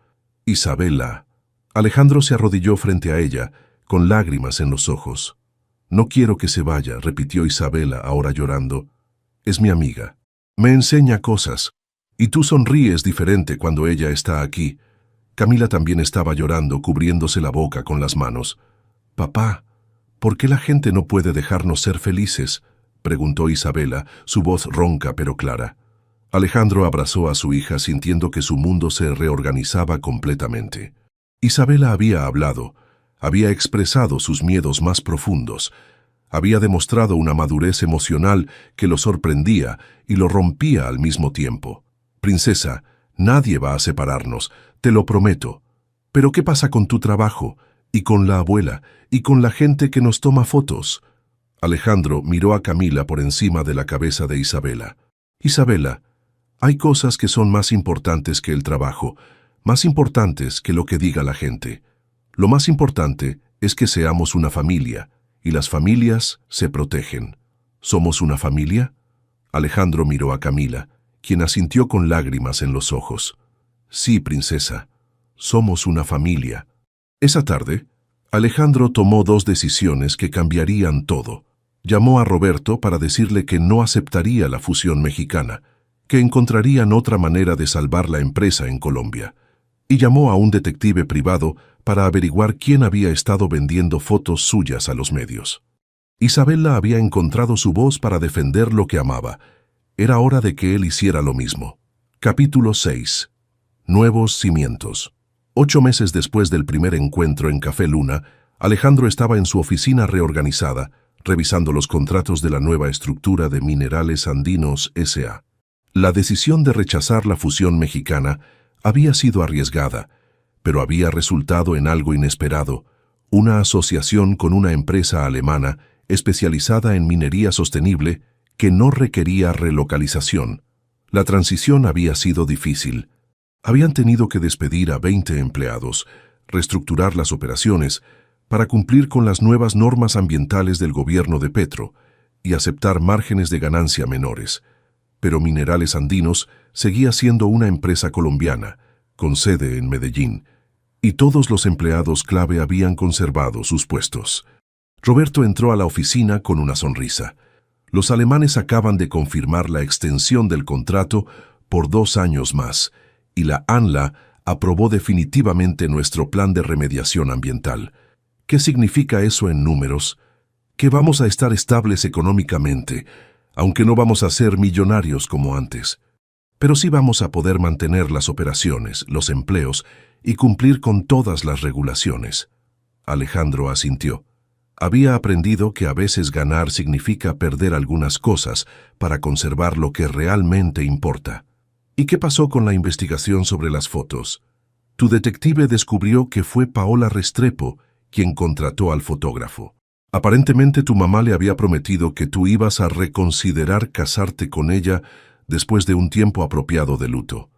«Isabela». Alejandro se arrodilló frente a ella, con lágrimas en los ojos. «No quiero que se vaya», repitió Isabela, ahora llorando. «Es mi amiga. Me enseña cosas. Y tú sonríes diferente cuando ella está aquí». Camila también estaba llorando, cubriéndose la boca con las manos. «Papá, ¿Por qué la gente no puede dejarnos ser felices?, preguntó Isabela, su voz ronca pero clara. Alejandro abrazó a su hija sintiendo que su mundo se reorganizaba completamente. Isabela había hablado, había expresado sus miedos más profundos, había demostrado una madurez emocional que lo sorprendía y lo rompía al mismo tiempo. Princesa, nadie va a separarnos, te lo prometo. Pero ¿qué pasa con tu trabajo? Y con la abuela, y con la gente que nos toma fotos. Alejandro miró a Camila por encima de la cabeza de Isabela. Isabela, hay cosas que son más importantes que el trabajo, más importantes que lo que diga la gente. Lo más importante es que seamos una familia, y las familias se protegen. ¿Somos una familia? Alejandro miró a Camila, quien asintió con lágrimas en los ojos. Sí, princesa, somos una familia. Esa tarde, Alejandro tomó 2 decisiones que cambiarían todo. Llamó a Roberto para decirle que no aceptaría la fusión mexicana, que encontrarían otra manera de salvar la empresa en Colombia. Y llamó a un detective privado para averiguar quién había estado vendiendo fotos suyas a los medios. Isabela había encontrado su voz para defender lo que amaba. Era hora de que él hiciera lo mismo. Capítulo 6. Nuevos cimientos. 8 meses después del primer encuentro en Café Luna, Alejandro estaba en su oficina reorganizada, revisando los contratos de la nueva estructura de Minerales Andinos S.A. La decisión de rechazar la fusión mexicana había sido arriesgada, pero había resultado en algo inesperado, una asociación con una empresa alemana especializada en minería sostenible que no requería relocalización. La transición había sido difícil. Habían tenido que despedir a 20 empleados, reestructurar las operaciones para cumplir con las nuevas normas ambientales del gobierno de Petro y aceptar márgenes de ganancia menores. Pero Minerales Andinos seguía siendo una empresa colombiana, con sede en Medellín, y todos los empleados clave habían conservado sus puestos. Roberto entró a la oficina con una sonrisa. Los alemanes acaban de confirmar la extensión del contrato por 2 años más, y la ANLA aprobó definitivamente nuestro plan de remediación ambiental. ¿Qué significa eso en números? Que vamos a estar estables económicamente, aunque no vamos a ser millonarios como antes. Pero sí vamos a poder mantener las operaciones, los empleos y cumplir con todas las regulaciones. Alejandro asintió. Había aprendido que a veces ganar significa perder algunas cosas para conservar lo que realmente importa. ¿Y qué pasó con la investigación sobre las fotos? Tu detective descubrió que fue Paola Restrepo quien contrató al fotógrafo. Aparentemente tu mamá le había prometido que tú ibas a reconsiderar casarte con ella después de un tiempo apropiado de luto.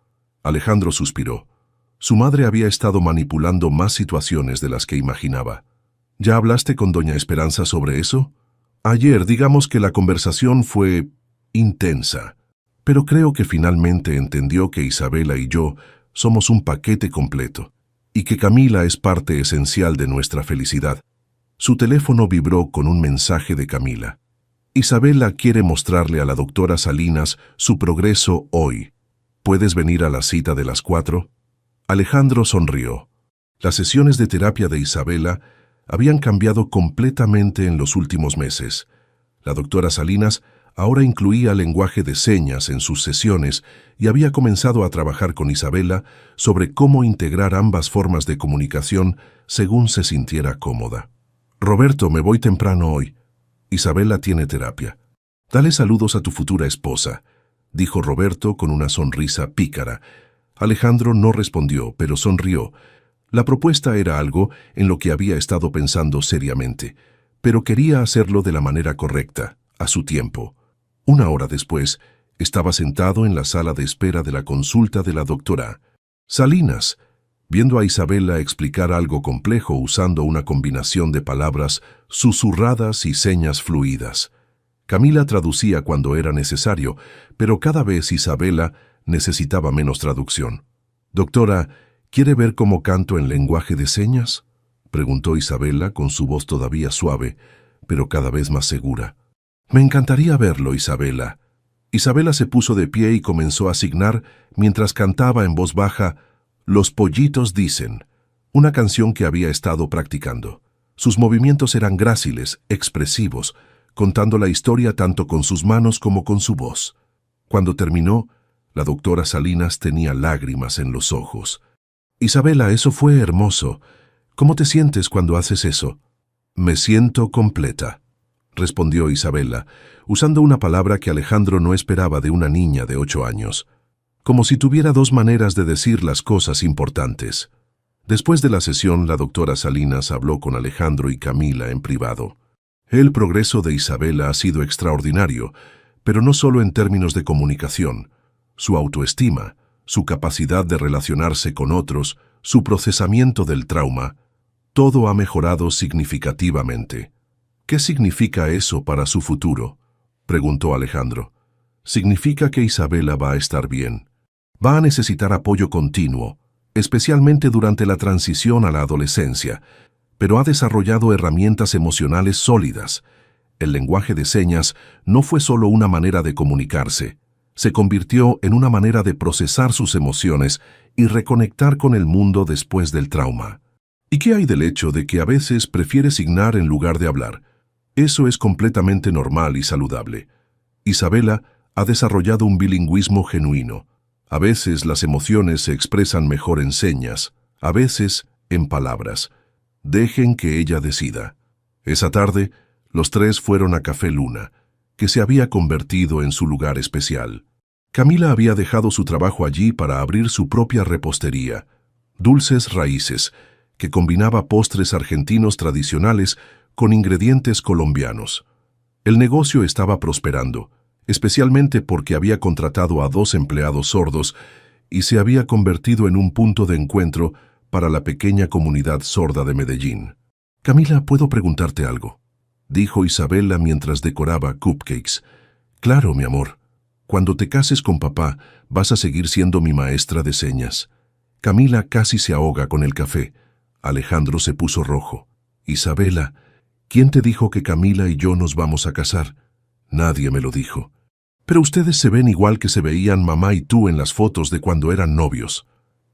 Alejandro suspiró. Su madre había estado manipulando más situaciones de las que imaginaba. ¿Ya hablaste con doña Esperanza sobre eso? Ayer, digamos que la conversación fue intensa, pero creo que finalmente entendió que Isabela y yo somos un paquete completo, y que Camila es parte esencial de nuestra felicidad. Su teléfono vibró con un mensaje de Camila. Isabela quiere mostrarle a la doctora Salinas su progreso hoy. ¿Puedes venir a la cita de las 4? Alejandro sonrió. Las sesiones de terapia de Isabela habían cambiado completamente en los últimos meses. La doctora Salinas ahora incluía lenguaje de señas en sus sesiones y había comenzado a trabajar con Isabela sobre cómo integrar ambas formas de comunicación según se sintiera cómoda. Roberto, me voy temprano hoy. Isabela tiene terapia. Dale saludos a tu futura esposa, dijo Roberto con una sonrisa pícara. Alejandro no respondió, pero sonrió. La propuesta era algo en lo que había estado pensando seriamente, pero quería hacerlo de la manera correcta, a su tiempo. 1 hora después, estaba sentado en la sala de espera de la consulta de la doctora Salinas, viendo a Isabela explicar algo complejo usando una combinación de palabras susurradas y señas fluidas. Camila traducía cuando era necesario, pero cada vez Isabela necesitaba menos traducción. «Doctora, ¿quiere ver cómo canto en lenguaje de señas?», preguntó Isabela con su voz todavía suave, pero cada vez más segura. «Me encantaría verlo, Isabela». Isabela se puso de pie y comenzó a signar mientras cantaba en voz baja «Los pollitos dicen», una canción que había estado practicando. Sus movimientos eran gráciles, expresivos, contando la historia tanto con sus manos como con su voz. Cuando terminó, la doctora Salinas tenía lágrimas en los ojos. «Isabela, eso fue hermoso. ¿Cómo te sientes cuando haces eso?» «Me siento completa», respondió Isabela, usando una palabra que Alejandro no esperaba de una niña de 8 años. Como si tuviera dos maneras de decir las cosas importantes. Después de la sesión, la doctora Salinas habló con Alejandro y Camila en privado. El progreso de Isabela ha sido extraordinario, pero no solo en términos de comunicación. Su autoestima, su capacidad de relacionarse con otros, su procesamiento del trauma, todo ha mejorado significativamente. «¿Qué significa eso para su futuro?», preguntó Alejandro. «Significa que Isabela va a estar bien. Va a necesitar apoyo continuo, especialmente durante la transición a la adolescencia, pero ha desarrollado herramientas emocionales sólidas. El lenguaje de señas no fue solo una manera de comunicarse, se convirtió en una manera de procesar sus emociones y reconectar con el mundo después del trauma. ¿Y qué hay del hecho de que a veces prefiere signar en lugar de hablar? Eso es completamente normal y saludable. Isabela ha desarrollado un bilingüismo genuino. A veces las emociones se expresan mejor en señas, a veces en palabras. Dejen que ella decida». Esa tarde, los tres fueron a Café Luna, que se había convertido en su lugar especial. Camila había dejado su trabajo allí para abrir su propia repostería, Dulces Raíces, que combinaba postres argentinos tradicionales con ingredientes colombianos. El negocio estaba prosperando, especialmente porque había contratado a 2 empleados sordos y se había convertido en un punto de encuentro para la pequeña comunidad sorda de Medellín. «Camila, ¿puedo preguntarte algo?», dijo Isabela mientras decoraba cupcakes. «Claro, mi amor. Cuando te cases con papá, vas a seguir siendo mi maestra de señas». Camila casi se ahoga con el café. Alejandro se puso rojo. «Isabela, ¿quién te dijo que Camila y yo nos vamos a casar?». «Nadie me lo dijo». «Pero ustedes se ven igual que se veían mamá y tú en las fotos de cuando eran novios».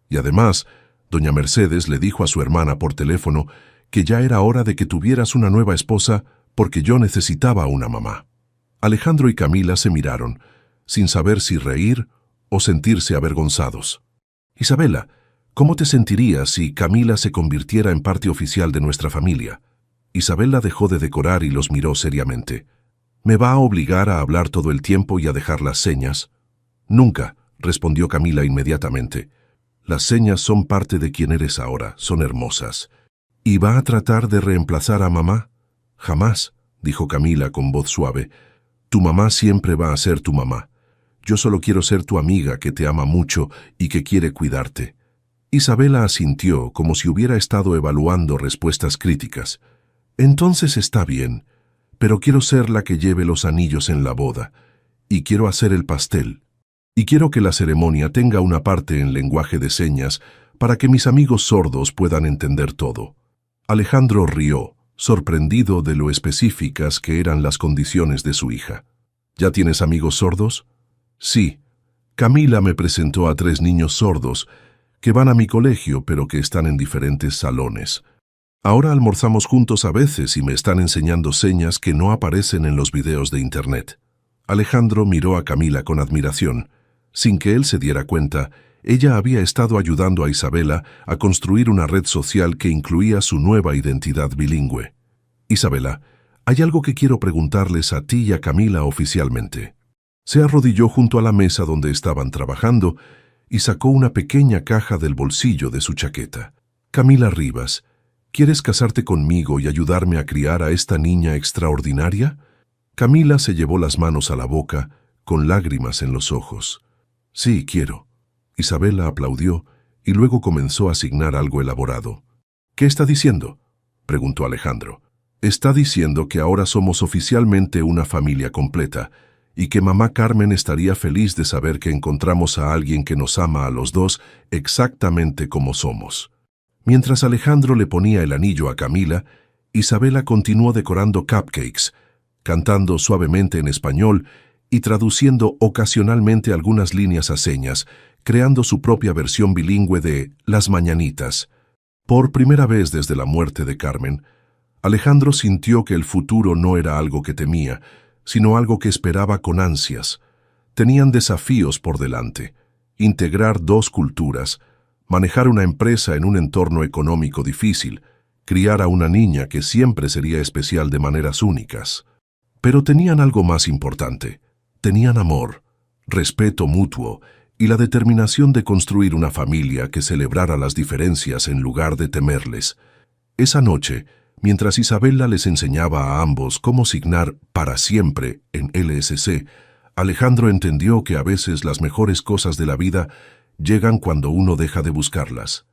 Y además, doña Mercedes le dijo a su hermana por teléfono que ya era hora de que tuvieras una nueva esposa porque yo necesitaba una mamá. Alejandro y Camila se miraron, sin saber si reír o sentirse avergonzados. «Isabela, ¿cómo te sentirías si Camila se convirtiera en parte oficial de nuestra familia?». Isabela dejó de decorar y los miró seriamente. «¿Me va a obligar a hablar todo el tiempo y a dejar las señas?». «Nunca», respondió Camila inmediatamente. «Las señas son parte de quien eres ahora, son hermosas». «¿Y va a tratar de reemplazar a mamá?». «Jamás», dijo Camila con voz suave. «Tu mamá siempre va a ser tu mamá. Yo solo quiero ser tu amiga que te ama mucho y que quiere cuidarte». Isabela asintió como si hubiera estado evaluando respuestas críticas. «Entonces está bien, pero quiero ser la que lleve los anillos en la boda, y quiero hacer el pastel, y quiero que la ceremonia tenga una parte en lenguaje de señas para que mis amigos sordos puedan entender todo». Alejandro rió, sorprendido de lo específicas que eran las condiciones de su hija. «¿Ya tienes amigos sordos?». «Sí. Camila me presentó a 3 niños sordos que van a mi colegio pero que están en diferentes salones. Ahora almorzamos juntos a veces y me están enseñando señas que no aparecen en los videos de internet». Alejandro miró a Camila con admiración. Sin que él se diera cuenta, ella había estado ayudando a Isabela a construir una red social que incluía su nueva identidad bilingüe. «Isabela, hay algo que quiero preguntarles a ti y a Camila oficialmente». Se arrodilló junto a la mesa donde estaban trabajando y sacó una pequeña caja del bolsillo de su chaqueta. «Camila Rivas, ¿quieres casarte conmigo y ayudarme a criar a esta niña extraordinaria?». Camila se llevó las manos a la boca, con lágrimas en los ojos. «Sí, quiero». Isabela aplaudió y luego comenzó a signar algo elaborado. «¿Qué está diciendo?», preguntó Alejandro. «Está diciendo que ahora somos oficialmente una familia completa y que mamá Carmen estaría feliz de saber que encontramos a alguien que nos ama a los dos exactamente como somos». Mientras Alejandro le ponía el anillo a Camila, Isabela continuó decorando cupcakes, cantando suavemente en español y traduciendo ocasionalmente algunas líneas a señas, creando su propia versión bilingüe de Las Mañanitas. Por primera vez desde la muerte de Carmen, Alejandro sintió que el futuro no era algo que temía, sino algo que esperaba con ansias. Tenían desafíos por delante: integrar dos culturas, manejar una empresa en un entorno económico difícil, criar a una niña que siempre sería especial de maneras únicas. Pero tenían algo más importante: tenían amor, respeto mutuo y la determinación de construir una familia que celebrara las diferencias en lugar de temerles. Esa noche, mientras Isabela les enseñaba a ambos cómo signar para siempre en LSC, Alejandro entendió que a veces las mejores cosas de la vida llegan cuando uno deja de buscarlas,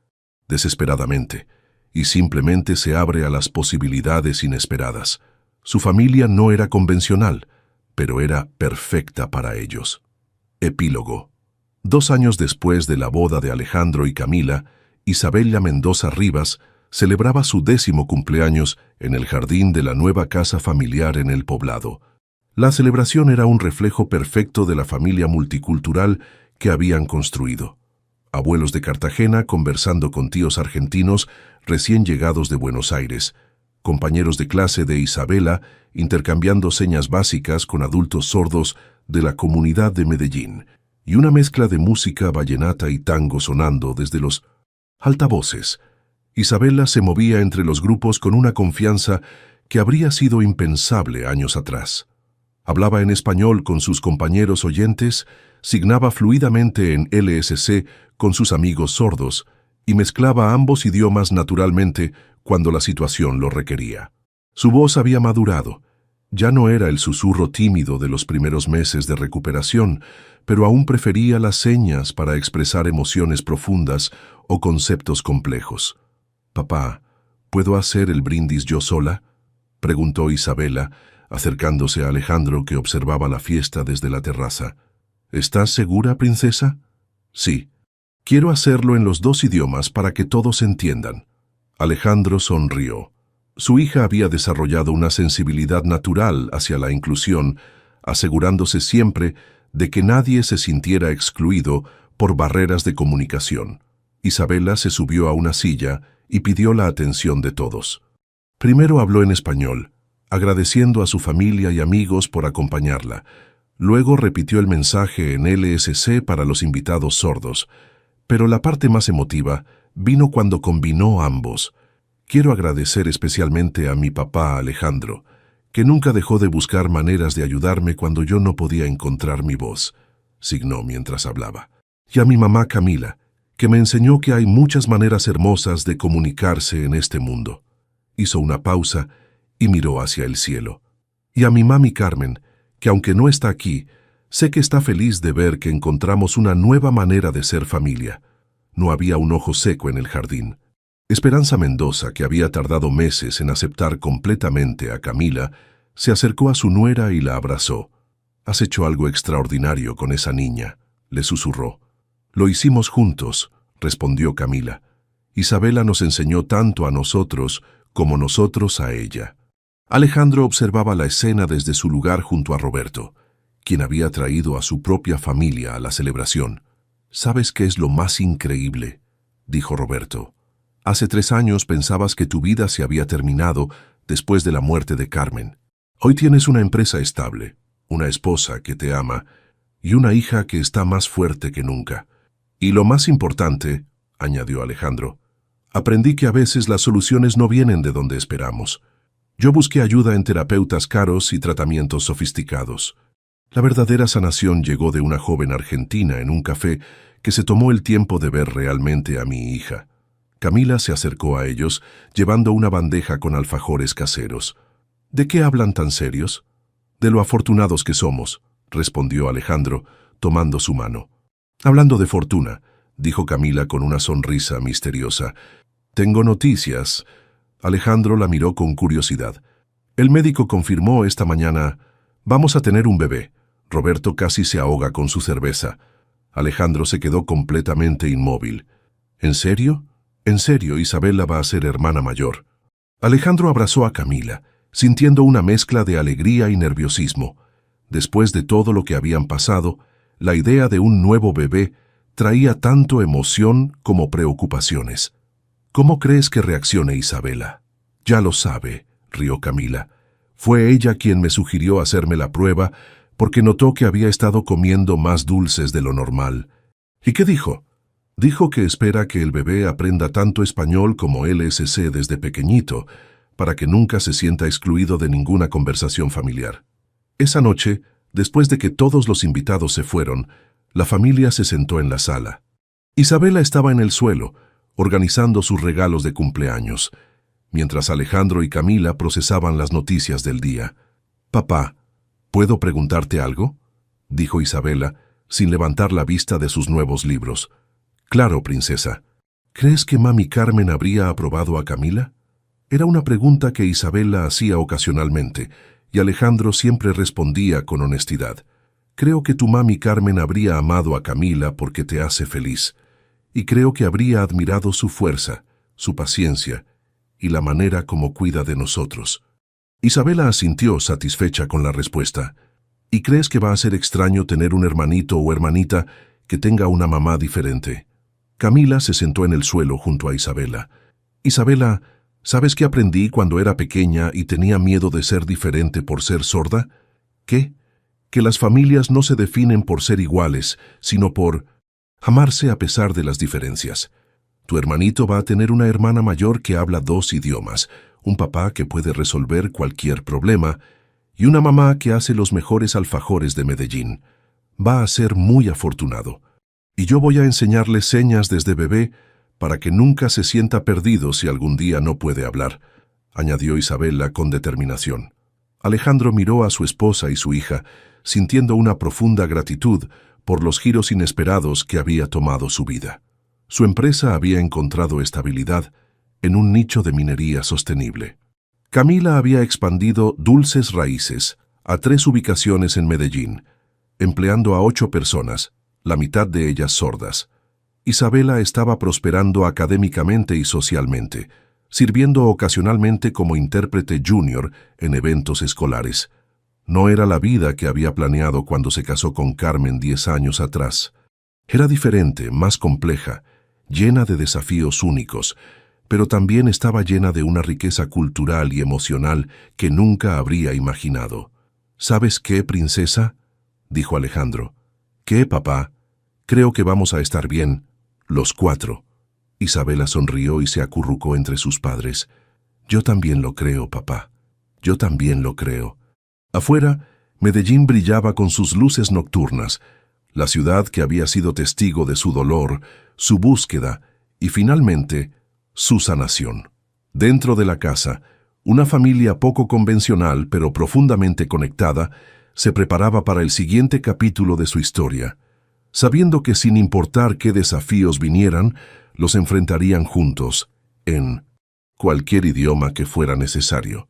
desesperadamente, y simplemente se abre a las posibilidades inesperadas. Su familia no era convencional, pero era perfecta para ellos. Epílogo. 2 años después de la boda de Alejandro y Camila, Isabela Mendoza Rivas celebraba su 10º cumpleaños en el jardín de la nueva casa familiar en el poblado. La celebración era un reflejo perfecto de la familia multicultural que habían construido. Abuelos de Cartagena conversando con tíos argentinos recién llegados de Buenos Aires, compañeros de clase de Isabela intercambiando señas básicas con adultos sordos de la comunidad de Medellín, y una mezcla de música vallenata y tango sonando desde los altavoces. Isabela se movía entre los grupos con una confianza que habría sido impensable años atrás. Hablaba en español con sus compañeros oyentes, signaba fluidamente en LSC con sus amigos sordos y mezclaba ambos idiomas naturalmente cuando la situación lo requería. Su voz había madurado. Ya no era el susurro tímido de los primeros meses de recuperación, pero aún prefería las señas para expresar emociones profundas o conceptos complejos. «Papá, ¿puedo hacer el brindis yo sola?», preguntó Isabela, acercándose a Alejandro, que observaba la fiesta desde la terraza. «¿Estás segura, princesa?» «Sí. Quiero hacerlo en los 2 idiomas para que todos entiendan». Alejandro sonrió. Su hija había desarrollado una sensibilidad natural hacia la inclusión, asegurándose siempre de que nadie se sintiera excluido por barreras de comunicación. Isabela se subió a una silla y pidió la atención de todos. Primero habló en español, agradeciendo a su familia y amigos por acompañarla. Luego repitió el mensaje en LSC para los invitados sordos. Pero la parte más emotiva vino cuando combinó ambos. «Quiero agradecer especialmente a mi papá Alejandro, que nunca dejó de buscar maneras de ayudarme cuando yo no podía encontrar mi voz», signó mientras hablaba. «Y a mi mamá Camila, que me enseñó que hay muchas maneras hermosas de comunicarse en este mundo». Hizo una pausa y miró hacia el cielo. «Y a mi mami Carmen, que aunque no está aquí, sé que está feliz de ver que encontramos una nueva manera de ser familia». No había un ojo seco en el jardín. Esperanza Mendoza, que había tardado meses en aceptar completamente a Camila, se acercó a su nuera y la abrazó. «Has hecho algo extraordinario con esa niña», le susurró. «Lo hicimos juntos», respondió Camila. «Isabela nos enseñó tanto a nosotros como nosotros a ella». Alejandro observaba la escena desde su lugar junto a Roberto, quien había traído a su propia familia a la celebración. «¿Sabes qué es lo más increíble?», dijo Roberto. «Hace 3 años pensabas que tu vida se había terminado después de la muerte de Carmen. Hoy tienes una empresa estable, una esposa que te ama y una hija que está más fuerte que nunca. Y lo más importante», añadió Alejandro, «aprendí que a veces las soluciones no vienen de donde esperamos. Yo busqué ayuda en terapeutas caros y tratamientos sofisticados. La verdadera sanación llegó de una joven argentina en un café que se tomó el tiempo de ver realmente a mi hija». Camila se acercó a ellos, llevando una bandeja con alfajores caseros. «¿De qué hablan tan serios?». «De lo afortunados que somos», respondió Alejandro, tomando su mano. «Hablando de fortuna», dijo Camila con una sonrisa misteriosa. «Tengo noticias». Alejandro la miró con curiosidad. «El médico confirmó esta mañana. Vamos a tener un bebé». Roberto casi se ahoga con su cerveza. Alejandro se quedó completamente inmóvil. «¿En serio?». «En serio, Isabela va a ser hermana mayor». Alejandro abrazó a Camila, sintiendo una mezcla de alegría y nerviosismo. Después de todo lo que habían pasado, la idea de un nuevo bebé traía tanto emoción como preocupaciones. «¿Cómo crees que reaccione Isabela?». «Ya lo sabe», rió Camila. Fue ella quien me sugirió hacerme la prueba porque notó que había estado comiendo más dulces de lo normal. ¿Y qué dijo? Dijo que espera que el bebé aprenda tanto español como LSC desde pequeñito, para que nunca se sienta excluido de ninguna conversación familiar. Esa noche, después de que todos los invitados se fueron, la familia se sentó en la sala. Isabela estaba en el suelo, organizando sus regalos de cumpleaños, mientras Alejandro y Camila procesaban las noticias del día. «Papá, ¿puedo preguntarte algo?», dijo Isabela, sin levantar la vista de sus nuevos libros. «Claro, princesa. ¿Crees que mami Carmen habría aprobado a Camila?». Era una pregunta que Isabela hacía ocasionalmente, y Alejandro siempre respondía con honestidad. «Creo que tu mami Carmen habría amado a Camila porque te hace feliz, y creo que habría admirado su fuerza, su paciencia y la manera como cuida de nosotros». Isabela asintió satisfecha con la respuesta. «¿Y crees que va a ser extraño tener un hermanito o hermanita que tenga una mamá diferente?». Camila se sentó en el suelo junto a Isabela. «Isabela, ¿sabes qué aprendí cuando era pequeña y tenía miedo de ser diferente por ser sorda? ¿Qué? Que las familias no se definen por ser iguales, sino por amarse a pesar de las diferencias. Tu hermanito va a tener una hermana mayor que habla 2 idiomas, un papá que puede resolver cualquier problema y una mamá que hace los mejores alfajores de Medellín. Va a ser muy afortunado. Y yo voy a enseñarle señas desde bebé para que nunca se sienta perdido si algún día no puede hablar», añadió Isabela con determinación. Alejandro miró a su esposa y su hija, sintiendo una profunda gratitud por los giros inesperados que había tomado su vida. Su empresa había encontrado estabilidad en un nicho de minería sostenible. Camila había expandido Dulces Raíces a 3 ubicaciones en Medellín, empleando a 8 personas, la mitad de ellas sordas. Isabela estaba prosperando académicamente y socialmente, sirviendo ocasionalmente como intérprete junior en eventos escolares. No era la vida que había planeado cuando se casó con Carmen 10 años atrás. Era diferente, más compleja, llena de desafíos únicos, pero también estaba llena de una riqueza cultural y emocional que nunca habría imaginado. «¿Sabes qué, princesa?», dijo Alejandro. «¿Qué, papá? Creo que vamos a estar bien, los 4. Isabela sonrió y se acurrucó entre sus padres. «Yo también lo creo, papá. Yo también lo creo». Afuera, Medellín brillaba con sus luces nocturnas, la ciudad que había sido testigo de su dolor, su búsqueda y, finalmente, su sanación. Dentro de la casa, una familia poco convencional pero profundamente conectada se preparaba para el siguiente capítulo de su historia, sabiendo que sin importar qué desafíos vinieran, los enfrentarían juntos, en cualquier idioma que fuera necesario.